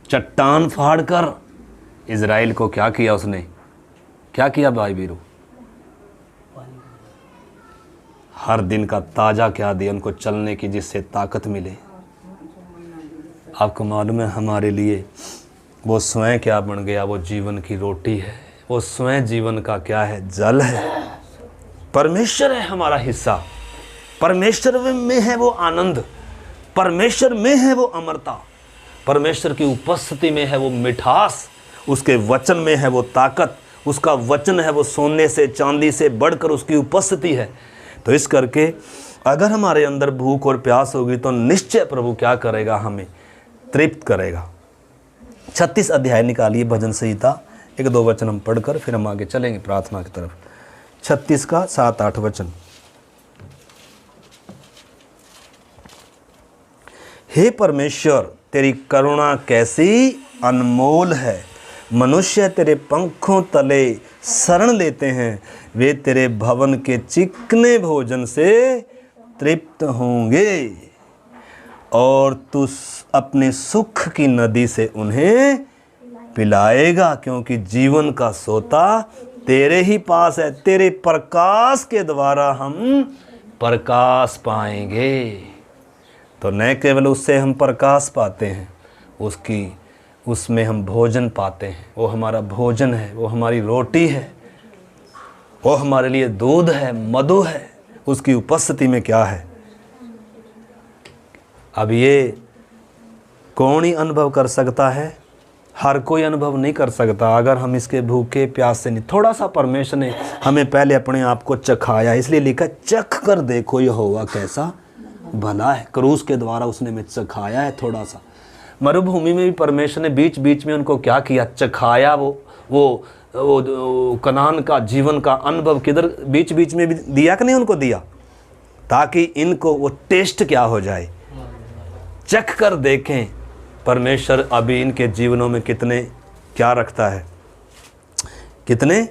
S1: चट्टान फाड़कर इज़राइल को क्या किया उसने, क्या किया भाई वीरू? हर दिन का ताज़ा क्या दिया उनको चलने की, जिससे ताकत मिले। आपको मालूम है हमारे लिए वो स्वयं क्या बन गया? वो जीवन की रोटी है, वो स्वयं जीवन का क्या है? जल है। परमेश्वर है हमारा हिस्सा, परमेश्वर में है वो आनंद, परमेश्वर में है वो अमरता, परमेश्वर की उपस्थिति में है वो मिठास, उसके वचन में है वो ताकत, उसका वचन है वो सोने से चांदी से बढ़कर उसकी उपस्थिति है। तो इस करके अगर हमारे अंदर भूख और प्यास होगी तो निश्चय प्रभु क्या करेगा, हमें तृप्त करेगा। 36 अध्याय निकालिए भजन संहिता, 1-2 वचन हम पढ़कर फिर हम आगे चलेंगे प्रार्थना की तरफ। 36 का 7-8 वचन। हे परमेश्वर तेरी करुणा कैसी अनमोल है, मनुष्य तेरे पंखों तले शरण लेते हैं, वे तेरे भवन के चिकने भोजन से तृप्त होंगे और तू अपने सुख की नदी से उन्हें पिलाएगा, क्योंकि जीवन का सोता तेरे ही पास है। तेरे प्रकाश के द्वारा हम प्रकाश पाएंगे। तो न केवल उससे हम प्रकाश पाते हैं, उसमें हम भोजन पाते हैं। वो हमारा भोजन है, वो हमारी रोटी है, वो हमारे लिए दूध है, मधु है। उसकी उपस्थिति में क्या है? अब ये कौन ही अनुभव कर सकता है? हर कोई अनुभव नहीं कर सकता अगर हम इसके भूखे प्यास से नहीं। थोड़ा सा परमेश्वर ने हमें पहले अपने आप को चखाया, इसलिए लिखा चख कर देखो यहोवा कैसा भला है। क्रूस के द्वारा उसने हमें चखाया है। थोड़ा सा मरुभूमि में भी परमेश्वर ने बीच बीच में उनको क्या किया? चखाया। वो कनान का जीवन का अनुभव किधर बीच बीच में भी दिया कि नहीं उनको दिया, ताकि इनको वो टेस्ट क्या हो जाए, चख कर देखें परमेश्वर अभी इनके जीवनों में कितने क्या रखता है, कितने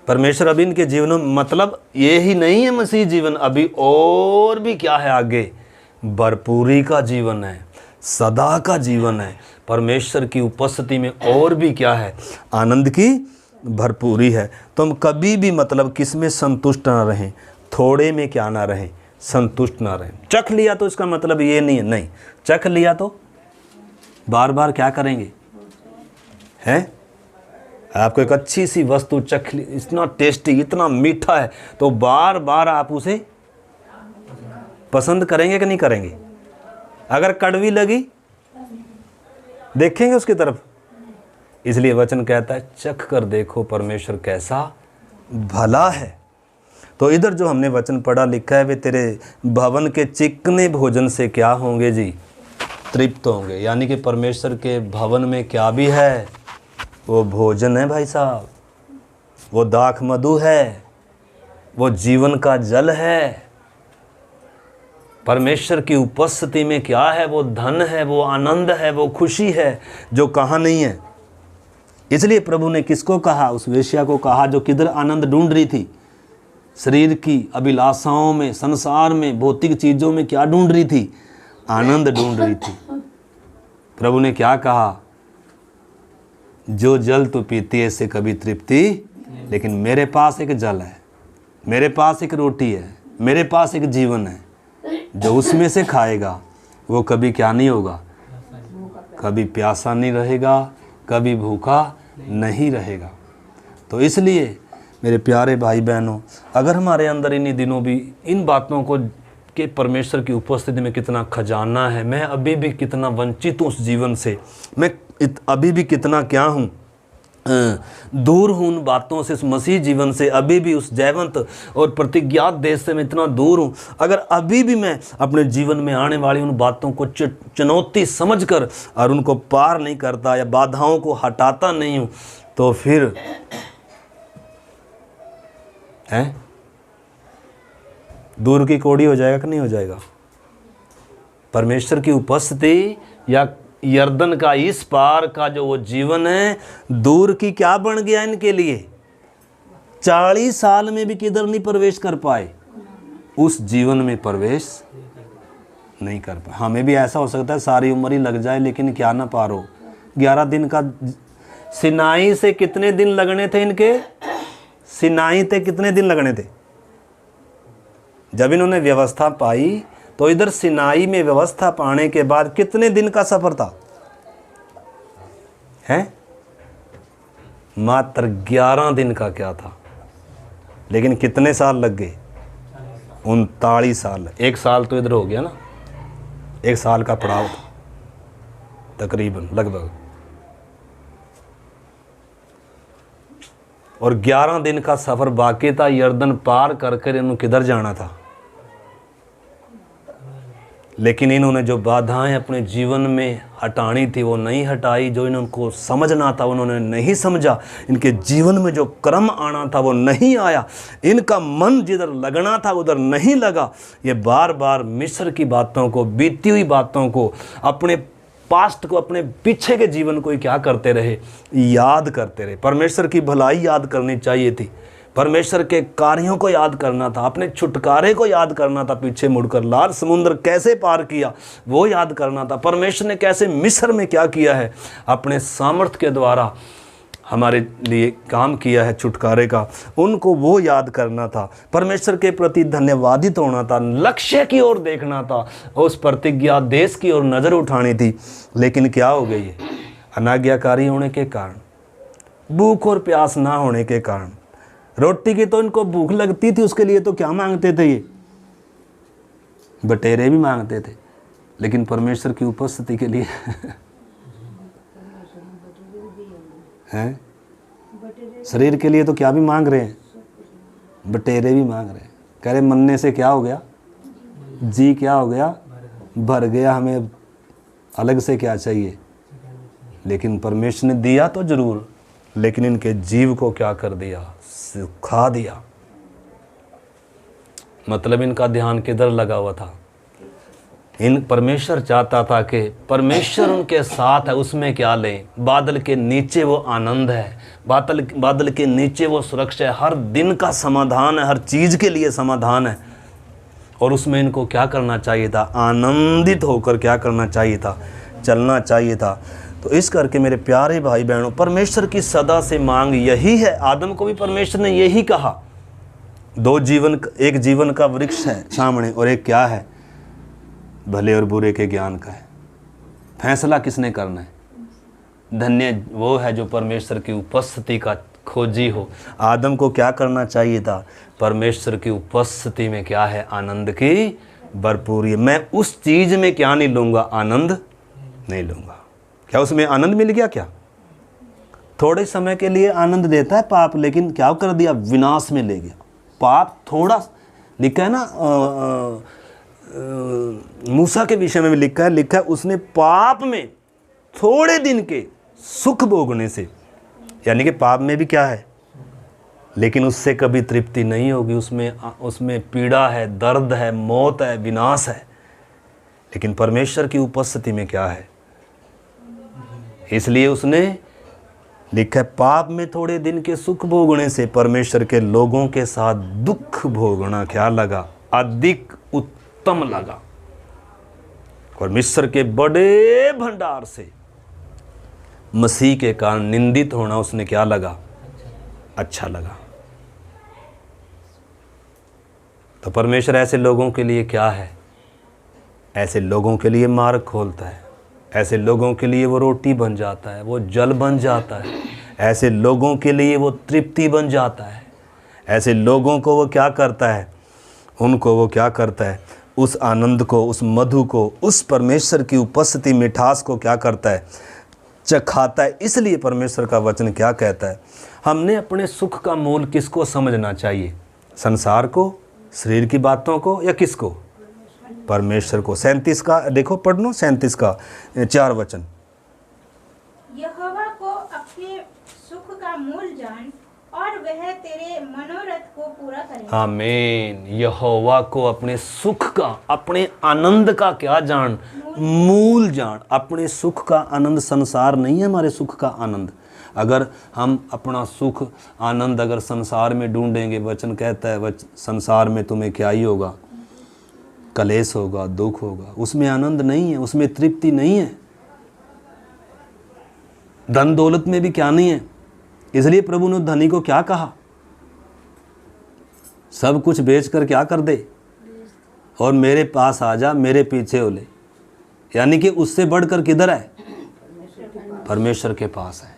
S1: परमेश्वर अभी इनके जीवनों में। मतलब ये ही नहीं है मसीह जीवन, अभी और भी क्या है आगे, भरपूरी का जीवन है, सदा का जीवन है। परमेश्वर की उपस्थिति में और भी क्या है, आनंद की भरपूरी है। तो हम कभी भी मतलब किस में संतुष्ट ना रहें, थोड़े में क्या ना रहें, संतुष्ट ना रहें। चख लिया तो इसका मतलब ये नहीं है, नहीं चख लिया तो बार बार क्या करेंगे हैं? आपको एक अच्छी सी वस्तु चख ली, इतना टेस्टी, इतना मीठा है, तो बार बार आप उसे पसंद करेंगे कि नहीं करेंगे? अगर कड़वी लगी देखेंगे उसकी तरफ। इसलिए वचन कहता है चख कर देखो परमेश्वर कैसा भला है। तो इधर जो हमने वचन पढ़ा लिखा है, वे तेरे भवन के चिकने भोजन से क्या होंगे जी? तृप्त होंगे। यानी कि परमेश्वर के भवन में क्या भी है? वो भोजन है भाई साहब, वो दाख मधु है, वो जीवन का जल है। परमेश्वर की उपस्थिति में क्या है? वो धन है, वो आनंद है, वो खुशी है जो कहाँ नहीं है। इसलिए प्रभु ने किसको कहा? उस वेश्या को कहा जो किधर आनंद ढूंढ रही थी, शरीर की अभिलाषाओं में, संसार में, भौतिक चीज़ों में क्या ढूंढ रही थी? आनंद ढूंढ रही थी। प्रभु ने क्या कहा? जो जल तू पीती है इससे कभी तृप्ति, लेकिन मेरे पास एक जल है मेरे पास एक रोटी है, मेरे पास एक जीवन है, जो उसमें से खाएगा वो कभी क्या नहीं होगा, कभी प्यासा नहीं रहेगा, कभी भूखा नहीं रहेगा। तो इसलिए मेरे प्यारे भाई बहनों, अगर हमारे अंदर इन्हीं दिनों भी इन बातों को कि परमेश्वर की उपस्थिति में कितना खजाना है, मैं अभी भी कितना वंचित हूँ उस जीवन से, मैं अभी भी कितना क्या हूँ, दूर हूँ उन बातों से, उस मसीह जीवन से, अभी भी उस जयवंत और प्रतिज्ञात देश से मैं इतना दूर हूँ, अगर अभी भी मैं अपने जीवन में आने वाली उन बातों को चुनौती समझकर और उनको पार नहीं करता या बाधाओं को हटाता नहीं हूँ, तो फिर है दूर की कौड़ी हो जाएगा कि नहीं हो जाएगा। परमेश्वर की उपस्थिति या यर्दन का इस पार का जो वो जीवन है, दूर की क्या बन गया इनके लिए। 40 साल में भी किधर नहीं प्रवेश कर पाए, उस जीवन में प्रवेश नहीं कर पाए। हमें भी ऐसा हो सकता है सारी उम्र ही लग जाए लेकिन क्या ना पार हो। 11 दिन का सिनाई से कितने दिन लगने थे इनके, सिनाई थे कितने दिन लगने थे। जब इन्होंने व्यवस्था पाई तो इधर सिनाई में व्यवस्था पाने के बाद कितने दिन का सफर था, है मात्र 11 दिन का क्या था, लेकिन कितने साल लग गए, 39 साल। 1 साल तो इधर हो गया ना, 1 साल का पड़ाव था तकरीबन लगभग, और 11 दिन का सफर बाकी था। यर्दन पार कर इन्होंने किधर जाना था, लेकिन इन्होंने जो बाधाएं अपने जीवन में हटानी थी वो नहीं हटाई, जो इनको समझना था उन्होंने नहीं समझा, इनके जीवन में जो क्रम आना था वो नहीं आया, इनका मन जिधर लगना था उधर नहीं लगा। ये बार बार मिस्र की बातों को, बीती हुई बातों को, अपने पास्ट को, अपने पीछे के जीवन को ही क्या करते रहे, याद करते रहे। परमेश्वर की भलाई याद करनी चाहिए थी, परमेश्वर के कार्यों को याद करना था, अपने छुटकारे को याद करना था, पीछे मुड़कर लाल समुद्र कैसे पार किया वो याद करना था, परमेश्वर ने कैसे मिस्र में क्या किया है, अपने सामर्थ्य के द्वारा हमारे लिए काम किया है छुटकारे का, उनको वो याद करना था। परमेश्वर के प्रति धन्यवादित होना था, लक्ष्य की ओर देखना था, उस प्रतिज्ञा देश की ओर नज़र उठानी थी। लेकिन क्या हो गई है, अनाज्ञाकारी होने के कारण, भूख और प्यास ना होने के कारण, रोटी की तो इनको भूख लगती थी, उसके लिए तो क्या मांगते थे, ये बटेरे भी मांगते थे, लेकिन परमेश्वर की उपस्थिति के लिए हैं, शरीर के लिए तो क्या भी मांग रहे हैं, बटेरे भी मांग रहे हैं। कह रहे मन्ने से क्या हो गया, जी क्या हो गया, भर गया, हमें अलग से क्या चाहिए। लेकिन परमेश्वर ने दिया तो जरूर, लेकिन इनके जीव को क्या कर दिया, सुखा दिया। मतलब इनका ध्यान किधर लगा हुआ था, इन परमेश्वर चाहता था कि परमेश्वर उनके साथ है, उसमें क्या लें, बादल के नीचे वो आनंद है, बादल के नीचे वो सुरक्षा है, हर दिन का समाधान है, हर चीज़ के लिए समाधान है। और उसमें इनको क्या करना चाहिए था, आनंदित होकर क्या करना चाहिए था, चलना चाहिए था। तो इस करके मेरे प्यारे भाई बहनों, परमेश्वर की सदा से मांग यही है। आदम को भी परमेश्वर ने यही कहा, एक जीवन का वृक्ष है सामने और एक क्या है, भले और बुरे के ज्ञान का है। फैसला किसने करना है, धन्य वो है जो परमेश्वर की उपस्थिति का खोजी हो। आदम को क्या करना चाहिए था, परमेश्वर की उपस्थिति में क्या है, आनंद की भरपूरी। मैं उस चीज़ में क्या नहीं लूँगा, आनंद नहीं लूँगा। क्या उसमें आनंद मिल गया, क्या थोड़े समय के लिए आनंद देता है पाप, लेकिन क्या कर दिया, विनाश में ले गया। पाप थोड़ा लिखा है ना, मूसा के विषय में भी लिखा है उसने पाप में थोड़े दिन के सुख भोगने से, यानी कि पाप में भी क्या है, लेकिन उससे कभी तृप्ति नहीं होगी, उसमें पीड़ा है, दर्द है, मौत है, विनाश है। लेकिन परमेश्वर की उपस्थिति में क्या है, इसलिए उसने लिखा है, पाप में थोड़े दिन के सुख भोगने से परमेश्वर के लोगों के साथ दुख भोगना क्या लगा, अधिक उत्तम लगा। और मिस्र के बड़े भंडार से मसीह के कारण निंदित होना उसने क्या लगा, अच्छा लगा। तो परमेश्वर ऐसे लोगों के लिए क्या है? ऐसे लोगों के लिए मार्ग खोलता है, ऐसे लोगों के लिए वो रोटी बन जाता है, वो जल बन जाता है, ऐसे लोगों के लिए वो तृप्ति बन जाता है, ऐसे लोगों को वो क्या करता है? उनको वो क्या करता है? उस आनंद को, उस मधु को, उस परमेश्वर की उपस्थिति मिठास को क्या करता है? चखाता है। इसलिए परमेश्वर का वचन क्या कहता है? हमने अपने सुख का मूल किसको समझना चाहिए? संसार को, शरीर की बातों को, या किसको? परमेश्वर को। 37 का देखो, पढ़ लो 37 का 4 वचन।
S2: यहोवा को अपने सुख का मूल जान और वह तेरे मनोरथ को पूरा करेगा।
S1: आमीन। यहोवा को अपने सुख का, अपने आनंद का क्या जान? मूल जान। अपने सुख का आनंद संसार नहीं है हमारे सुख का आनंद। अगर हम अपना सुख आनंद अगर संसार में ढूंढेंगे, वचन कहता है संसार में तुम्हें क्या ही होगा? कलेश होगा, दुख होगा। उसमें आनंद नहीं है, उसमें तृप्ति नहीं है। धन दौलत में भी क्या नहीं है। इसलिए प्रभु ने धनी को क्या कहा? सब कुछ बेचकर क्या कर दे और मेरे पास आ जा, मेरे पीछे हो ले। यानी कि उससे बढ़कर किधर है? परमेश्वर के पास है,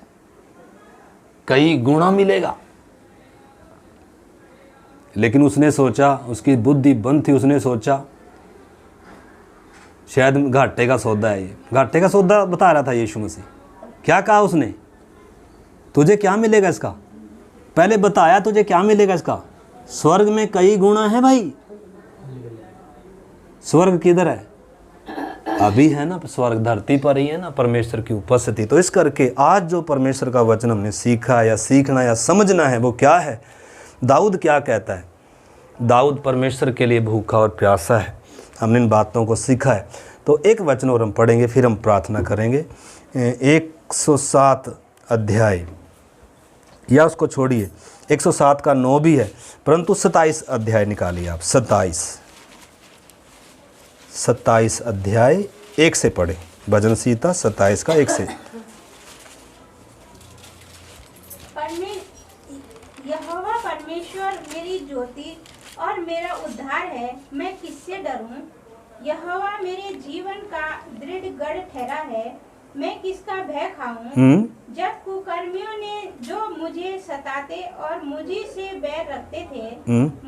S1: कई गुना मिलेगा। लेकिन उसने सोचा, उसकी बुद्धि बंद थी, उसने सोचा शायद घाटे का सौदा है। ये घाटे का सौदा बता रहा था यीशु मसीह। क्या कहा उसने? तुझे क्या मिलेगा इसका? पहले बताया तुझे क्या मिलेगा इसका? स्वर्ग में कई गुना है भाई। स्वर्ग किधर है? अभी है ना, स्वर्ग धरती पर ही है ना, परमेश्वर की उपस्थिति। तो इस करके आज जो परमेश्वर का वचन हमने सीखा या सीखना या समझना है वो क्या है? दाऊद क्या कहता है? दाऊद परमेश्वर के लिए भूखा और प्यासा है। हमने इन बातों को सीखा है। तो एक वचन और हम पढ़ेंगे, फिर हम प्रार्थना करेंगे। 107 अध्याय, या उसको छोड़िए, 107 का 9 भी है, परंतु 27 अध्याय निकालिए आप। 27 अध्याय 1 से पढ़े। भजन संहिता 27 का 1 से।
S2: यहोवा परमेश्वर मेरी ज्योति और मेरा उद्धार है, मैं किससे डरूं? यहोवा मेरे जीवन का दृढ़ गढ़ ठहरा है, मैं किसका भय खाऊं? जब कुकर्मियों ने जो मुझे सताते और मुझे से बैर रखते थे,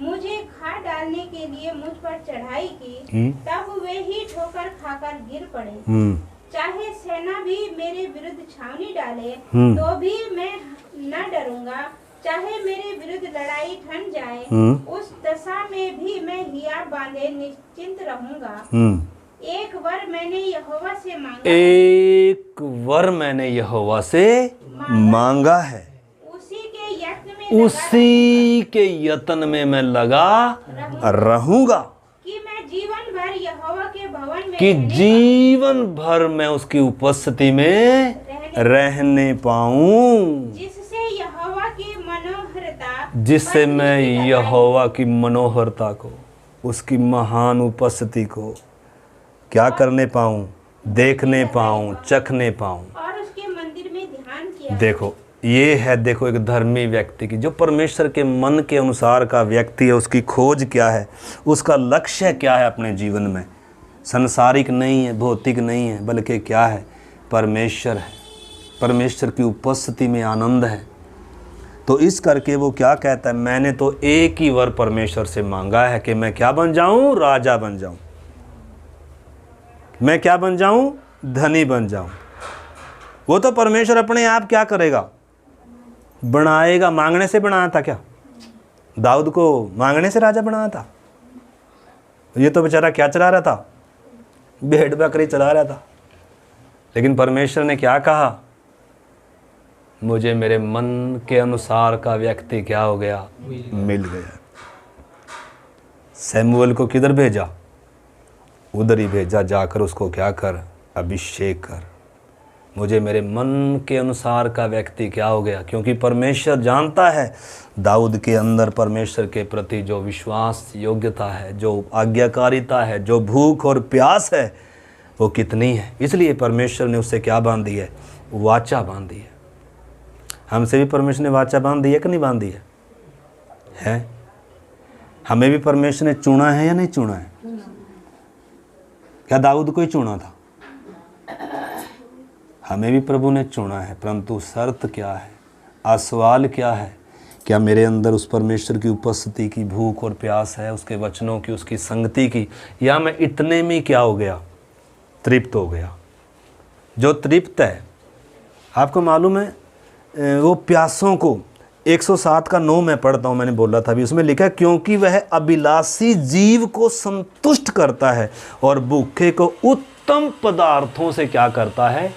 S2: मुझे खा डालने के लिए मुझ पर चढ़ाई की, तब वे ही ठोकर खाकर गिर पड़े। चाहे सेना भी मेरे विरुद्ध छावनी डाले, तो भी मैं न डरूंगा। चाहे मेरे विरुद्ध लड़ाई ठन जाए, उस दशा में भी मैं हिया बांधे निश्चिंत रहूंगा। एक वर मैंने यहोवा से मांगा,
S1: एक वर मैंने यहोवा से मांगा है, उसी के यत्न में मैं लगा रहूंगा,
S2: कि मैं जीवन भर यहोवा के भवन में,
S1: कि जीवन भर मैं उसकी उपस्थिति में रहने पाऊं,
S2: जिससे यहोवा की मनोहरता,
S1: जिससे मैं यहोवा की मनोहरता को, उसकी महान उपस्थिति को क्या करने पाऊं? देखने पाऊं, चखने पाऊं,
S2: और उसके मंदिर में ध्यान किया।
S1: देखो ये है, देखो एक धर्मी व्यक्ति की, जो परमेश्वर के मन के अनुसार का व्यक्ति है, उसकी खोज क्या है, उसका लक्ष्य क्या है अपने जीवन में? संसारिक नहीं है, भौतिक नहीं है, बल्कि क्या है? परमेश्वर है। परमेश्वर की उपस्थिति में आनंद है। तो इस करके वो क्या कहता है? मैंने तो एक ही वर परमेश्वर से मांगा है कि मैं क्या बन जाऊं? राजा बन जाऊं। मैं क्या बन जाऊं? धनी बन जाऊं। वो तो परमेश्वर अपने आप क्या करेगा? बनाएगा। मांगने से बनाया था क्या? दाऊद को मांगने से राजा बनाया था? ये तो बेचारा क्या चला रहा था? भेड़ बकरी चला रहा था। लेकिन परमेश्वर ने क्या कहा? मुझे मेरे मन के अनुसार का व्यक्ति क्या हो गया? मिल गया। सैमुअल को किधर भेजा? उधर ही भेजा, जाकर उसको क्या कर? अभिषेक कर। मुझे मेरे मन के अनुसार का व्यक्ति क्या हो गया? क्योंकि परमेश्वर जानता है दाऊद के अंदर परमेश्वर के प्रति जो विश्वास योग्यता है, जो आज्ञाकारिता है, जो भूख और प्यास है, वो कितनी है। इसलिए परमेश्वर ने उससे क्या बांधी है? वाचा बांधी है। हमसे भी परमेश्वर ने वाचा बांधी है कि नहीं बांधी है? हमें भी परमेश्वर ने चुना है या नहीं चुना है? क्या दाऊद को ही चुना था? हमें भी प्रभु ने चुना है, परंतु शर्त क्या है, सवाल क्या है? क्या मेरे अंदर उस परमेश्वर की उपस्थिति की भूख और प्यास है, उसके वचनों की, उसकी संगति की, या मैं इतने में क्या हो गया, तृप्त हो गया? जो तृप्त है, आपको मालूम है वो प्यासों को 107 का 9 मैं पढ़ता हूँ, मैंने बोला था अभी, उसमें लिखा है क्योंकि वह अभिलाषी जीव को संतुष्ट करता है और भूखे को उत्तम पदार्थों से क्या करता है,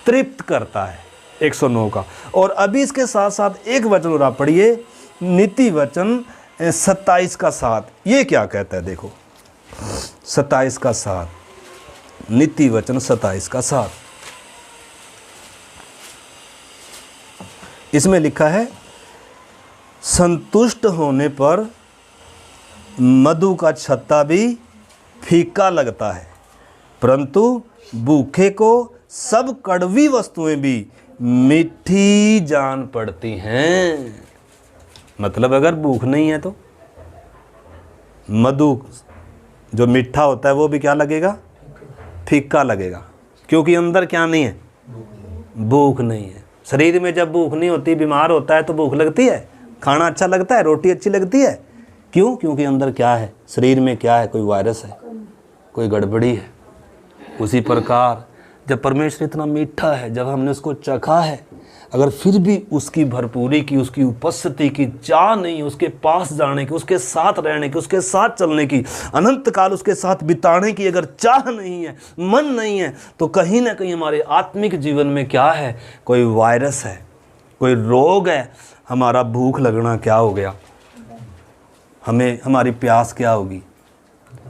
S1: तृप्त करता है। 109 का। और अभी इसके साथ साथ एक वचन और आप पढ़िए, नीति वचन 27 का 7। ये क्या कहता है देखो, 27 का 7, नीति वचन 27 का 7। इसमें लिखा है संतुष्ट होने पर मधु का छत्ता भी फीका लगता है, परंतु भूखे को सब कड़वी वस्तुएं भी मीठी जान पड़ती हैं। मतलब अगर भूख नहीं है तो मधु जो मीठा होता है वो भी क्या लगेगा, फीका लगेगा, क्योंकि अंदर क्या नहीं है, भूख नहीं है। शरीर में जब भूख नहीं होती, बीमार होता है तो भूख लगती है, खाना अच्छा लगता है, रोटी अच्छी लगती है, क्यों? क्योंकि अंदर क्या है, शरीर में क्या है, कोई वायरस है, कोई गड़बड़ी है। उसी प्रकार जब परमेश्वर इतना मीठा है, जब हमने उसको चखा है, अगर फिर भी उसकी भरपूरी की, उसकी उपस्थिति की चाह नहीं, उसके पास जाने की, उसके साथ रहने की, उसके साथ चलने की, अनंत काल उसके साथ बिताने की अगर चाह नहीं है, मन नहीं है, तो कहीं ना कहीं हमारे आत्मिक जीवन में क्या है, कोई वायरस है, कोई रोग है। हमारा भूख लगना क्या हो गया, हमें हमारी प्यास क्या होगी,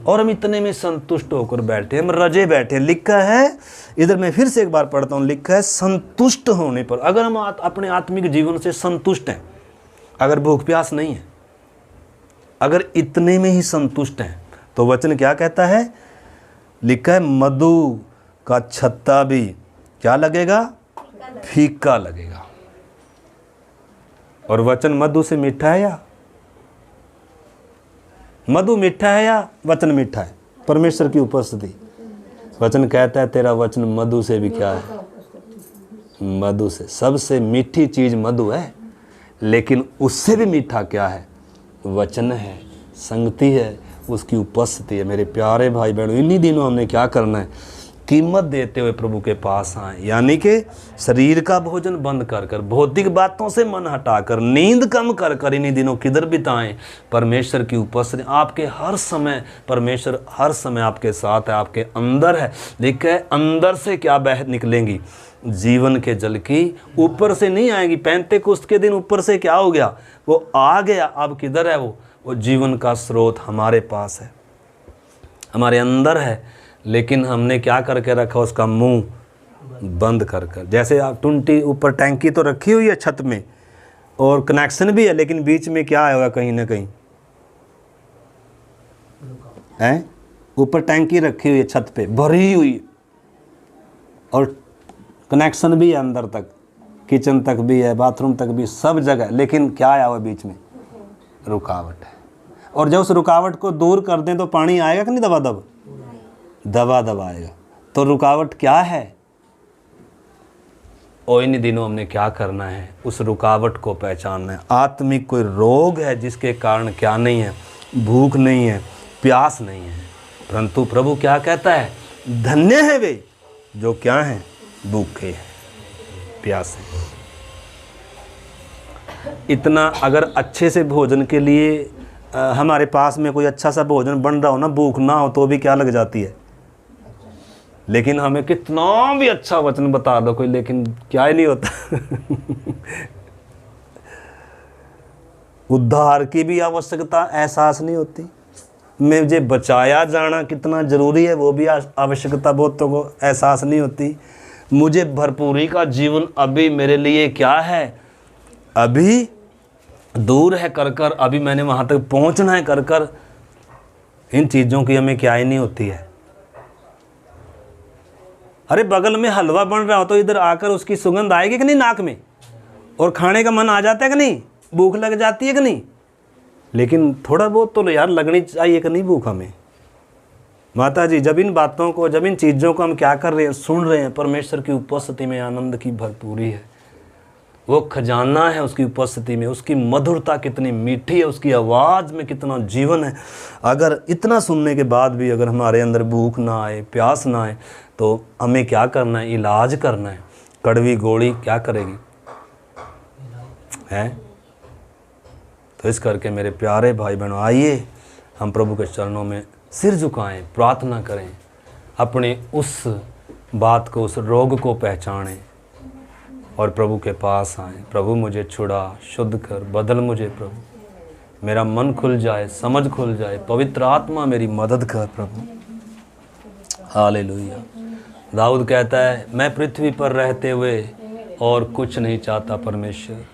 S1: और हम इतने में संतुष्ट होकर बैठे, हम रजे बैठे। लिखा है, इधर मैं फिर से एक बार पढ़ता हूँ, लिखा है संतुष्ट होने पर। अगर हम अपने आत्मिक जीवन से संतुष्ट हैं, अगर भूख प्यास नहीं है, अगर इतने में ही संतुष्ट हैं, तो वचन क्या कहता है, लिखा है मधु का छत्ता भी क्या लगेगा, फीका लगेगा। और वचन मधु से मीठा है या मधु मीठा है या वचन मीठा है? परमेश्वर की उपस्थिति। वचन कहता है तेरा वचन मधु से भी क्या है, मधु से। सबसे मीठी चीज मधु है, लेकिन उससे भी मीठा क्या है, वचन है, संगति है, उसकी उपस्थिति है। मेरे प्यारे भाई बहनों, इन्हीं दिनों हमने क्या करना है, कीमत देते हुए प्रभु के पास आए, यानी कि शरीर का भोजन बंद कर कर, भौतिक बातों से मन हटाकर, नींद कम कर कर इन्हीं दिनों किधर बिताएं, परमेश्वर की उपस्थिति। आपके हर समय, परमेश्वर हर समय आपके साथ है, आपके अंदर है। लिखा है अंदर से क्या बह निकलेंगी, जीवन के जल की, ऊपर से नहीं आएगी। पेंतेकुस्त के दिन ऊपर से क्या हो गया, वो आ गया। अब किधर है वो जीवन का स्रोत हमारे पास है, हमारे अंदर है, लेकिन हमने क्या करके रखा, उसका मुंह बंद कर कर। जैसे आप टुंटी ऊपर टैंकी तो रखी हुई है छत में, और कनेक्शन भी है, लेकिन बीच में क्या आया हुआ कहीं ना कहीं है, ऊपर टैंकी रखी हुई है छत पे भरी हुई, और कनेक्शन भी है अंदर तक, किचन तक भी है, बाथरूम तक भी, सब जगह, लेकिन क्या आया हुआ बीच में, रुकावट है। और जब उस रुकावट को दूर कर दें तो पानी आएगा कि नहीं, दबा दब दबा दबा आएगा। तो रुकावट क्या है, और इन दिनों हमने क्या करना है, उस रुकावट को पहचानना है। आत्मिक कोई रोग है जिसके कारण क्या नहीं है, भूख नहीं है, प्यास नहीं है, परंतु प्रभु क्या कहता है, धन्य है वे जो क्या हैं, भूखे हैं, प्यासे। इतना अगर अच्छे से भोजन के लिए हमारे पास में कोई अच्छा सा भोजन बन रहा हो ना, भूख ना हो तो भी क्या लग जाती है। लेकिन हमें कितना भी अच्छा वचन बता दो कोई, लेकिन क्या ही नहीं होता। उद्धार की भी आवश्यकता एहसास नहीं होती, मुझे बचाया जाना कितना जरूरी है वो भी आवश्यकता बहुतों को एहसास नहीं होती। मुझे भरपूरी का जीवन अभी मेरे लिए क्या है, अभी दूर है कर कर, अभी मैंने वहाँ तक पहुँचना है कर कर, इन चीज़ों की हमें क्या ही नहीं होती है। अरे बगल में हलवा बन रहा हो तो इधर आकर उसकी सुगंध आएगी कि नहीं नाक में, और खाने का मन आ जाता है कि नहीं, भूख लग जाती है कि नहीं, लेकिन थोड़ा बहुत तो यार लगनी चाहिए कि नहीं भूख हमें। माता जी, जब इन बातों को, जब इन चीज़ों को हम क्या कर रहे हैं, सुन रहे हैं, परमेश्वर की उपस्थिति में आनंद की भरपूरी है, वो खजाना है उसकी उपस्थिति में, उसकी मधुरता कितनी मीठी है, उसकी आवाज़ में कितना जीवन है। अगर इतना सुनने के बाद भी अगर हमारे अंदर भूख ना आए, प्यास ना आए, तो हमें क्या करना है? इलाज करना है। कड़वी गोली क्या करेगी है? तो इस करके मेरे प्यारे भाई बहनों, आइए हम प्रभु के चरणों में सिर झुकाएं, प्रार्थना करें, अपने उस बात को, उस रोग को पहचानें और प्रभु के पास आएं। प्रभु मुझे छुड़ा, शुद्ध कर, बदल मुझे प्रभु, मेरा मन खुल जाए, समझ खुल जाए, पवित्र आत्मा मेरी मदद कर प्रभु। हालेलुया। दाऊद कहता है, मैं पृथ्वी पर रहते हुए और कुछ नहीं चाहता परमेश्वर,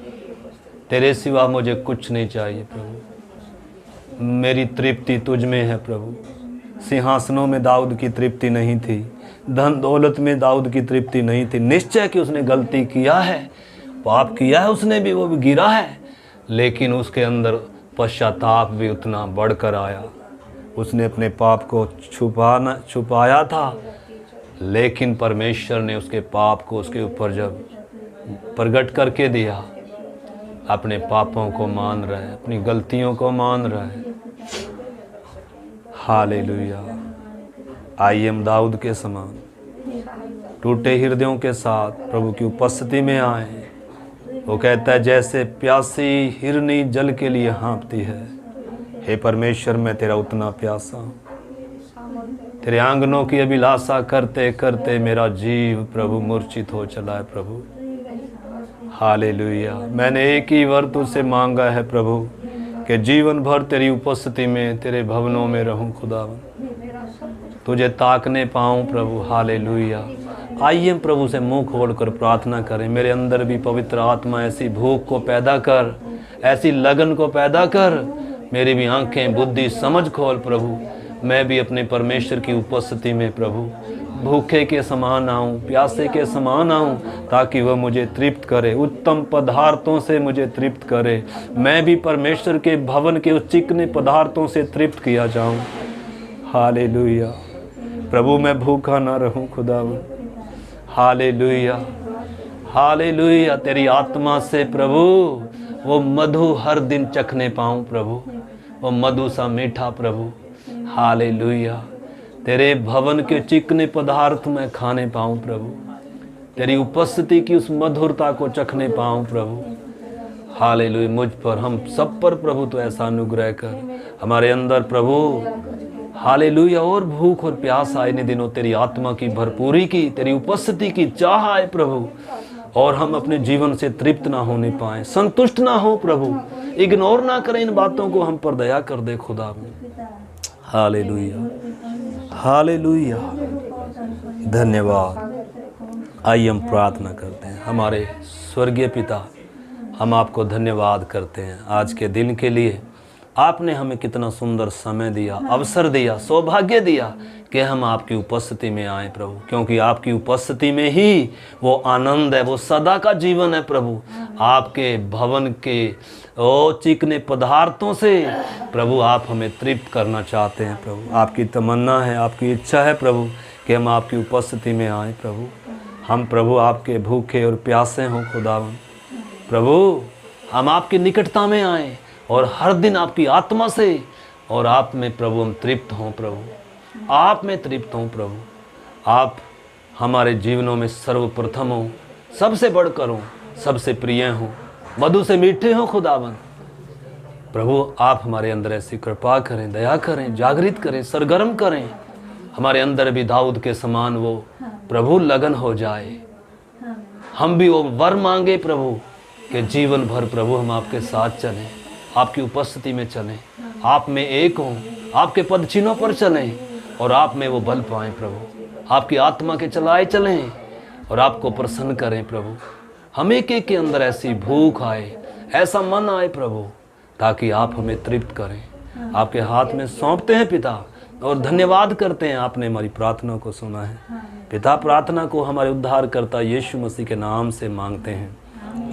S1: तेरे सिवा मुझे कुछ नहीं चाहिए प्रभु, मेरी तृप्ति तुझ में है प्रभु। सिंहासनों में दाऊद की तृप्ति नहीं थी, धन दौलत में दाऊद की तृप्ति नहीं थी। निश्चय कि उसने गलती किया है, पाप किया है उसने भी, वो भी गिरा है, लेकिन उसके अंदर पश्चाताप भी उतना बढ़कर आया। उसने अपने पाप को छुपाया था, लेकिन परमेश्वर ने उसके पाप को उसके ऊपर जब प्रकट करके दिया, अपने पापों को मान रहा है, अपनी गलतियों को मान रहा है। हालेलुया। आइए हम दाऊद के समान टूटे हृदयों के साथ प्रभु की उपस्थिति में आए। वो कहता है, जैसे प्यासी हिरनी जल के लिए हाँफती है, हे परमेश्वर मैं तेरा उतना प्यासा हूँ। तेरे आंगनों की अभिलाषा करते करते मेरा जीव प्रभु मूर्छित हो चला है प्रभु। हालेलुया। मैंने एक ही वर तुझसे मांगा है प्रभु, कि जीवन भर तेरी उपस्थिति में, तेरे भवनों में रहूं खुदावन, तुझे ताकने पाऊं प्रभु। हालेलुया। आइए हम प्रभु से मुंह खोलकर प्रार्थना करें। मेरे अंदर भी पवित्र आत्मा ऐसी भूख को पैदा कर, ऐसी लगन को पैदा कर, मेरी भी आंखें, बुद्धि, समझ खोल प्रभु। मैं भी अपने परमेश्वर की उपस्थिति में प्रभु भूखे के समान आऊँ, प्यासे के समान आऊँ, ताकि वह मुझे तृप्त करे, उत्तम पदार्थों से मुझे तृप्त करे। मैं भी परमेश्वर के भवन के उस चिकने पदार्थों से तृप्त किया जाऊँ। हालेलुया। प्रभु मैं भूखा ना रहूँ खुदावन। हालेलुया। हालेलुया। तेरी आत्मा से प्रभु वो मधु हर दिन चखने पाऊँ प्रभु, वो मधु सा मीठा प्रभु। हालेलुया। तेरे भवन के चिकने पदार्थ में खाने पाऊँ प्रभु, तेरी उपस्थिति की उस मधुरता को चखने पाऊँ प्रभु। हालेलुया। मुझ पर, हम सब पर प्रभु तो ऐसा अनुग्रह कर, हमारे अंदर प्रभु हालेलुया और भूख और प्यास आए इन दिनों, तेरी आत्मा की भरपूरी की, तेरी उपस्थिति की चाह आए प्रभु, और हम अपने जीवन से तृप्त ना होने पाए, संतुष्ट ना हो प्रभु, इग्नोर ना करें इन बातों को, हम पर दया कर दे खुदा। हालेलुया। हालेलुया। धन्यवाद। आइए हम प्रार्थना करते हैं। हमारे स्वर्गीय पिता, हम आपको धन्यवाद करते हैं आज के दिन के लिए। आपने हमें कितना सुंदर समय दिया, अवसर दिया, सौभाग्य दिया कि हम आपकी उपस्थिति में आए प्रभु, क्योंकि आपकी उपस्थिति में ही वो आनंद है, वो सदा का जीवन है प्रभु। आपके भवन के ओ चिकने पदार्थों से प्रभु आप हमें तृप्त करना चाहते हैं प्रभु। आपकी तमन्ना है, आपकी इच्छा है प्रभु कि हम आपकी उपस्थिति में आए प्रभु। हम प्रभु आपके भूखे और प्यासे हों खुदावन प्रभु, हम आपकी निकटता में आए और हर दिन आपकी आत्मा से और आप में प्रभु हम तृप्त हों प्रभु, आप में तृप्त हों प्रभु। आप हमारे जीवनों में सर्वप्रथम हो, सबसे बढ़कर हो, सबसे प्रिय हो, मधु से मीठे हो खुदावन प्रभु। आप हमारे अंदर ऐसी कृपा करें, दया करें, जागृत करें, सरगर्म करें। हमारे अंदर भी दाऊद के समान वो प्रभु लगन हो जाए। हम भी वो वर मांगे प्रभु कि जीवन भर प्रभु हम आपके साथ चलें, आपकी उपस्थिति में चलें, आप में एक हों, आपके पद चिन्हों पर चलें और आप में वो बल पाएं प्रभु। आपकी आत्मा के चलाए चलें और आपको प्रसन्न करें प्रभु। हम एक एक के अंदर ऐसी भूख आए, ऐसा मन आए प्रभु, ताकि आप हमें तृप्त करें। आपके हाथ में सौंपते हैं पिता और धन्यवाद करते हैं, आपने हमारी प्रार्थना को सुना है पिता। प्रार्थना को हमारे उद्धारकर्ता यीशु मसीह के नाम से मांगते हैं,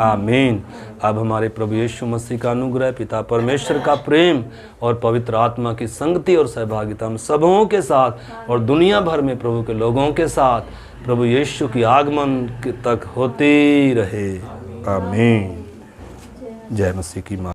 S1: आमीन। अब हमारे प्रभु यीशु मसीह का अनुग्रह, पिता परमेश्वर का प्रेम और पवित्र आत्मा की संगति और सहभागिता हम सबों के साथ और दुनिया भर में प्रभु के लोगों के साथ प्रभु यीशु की आगमन तक होती रहे। आमीन। जय मसीह की माँ।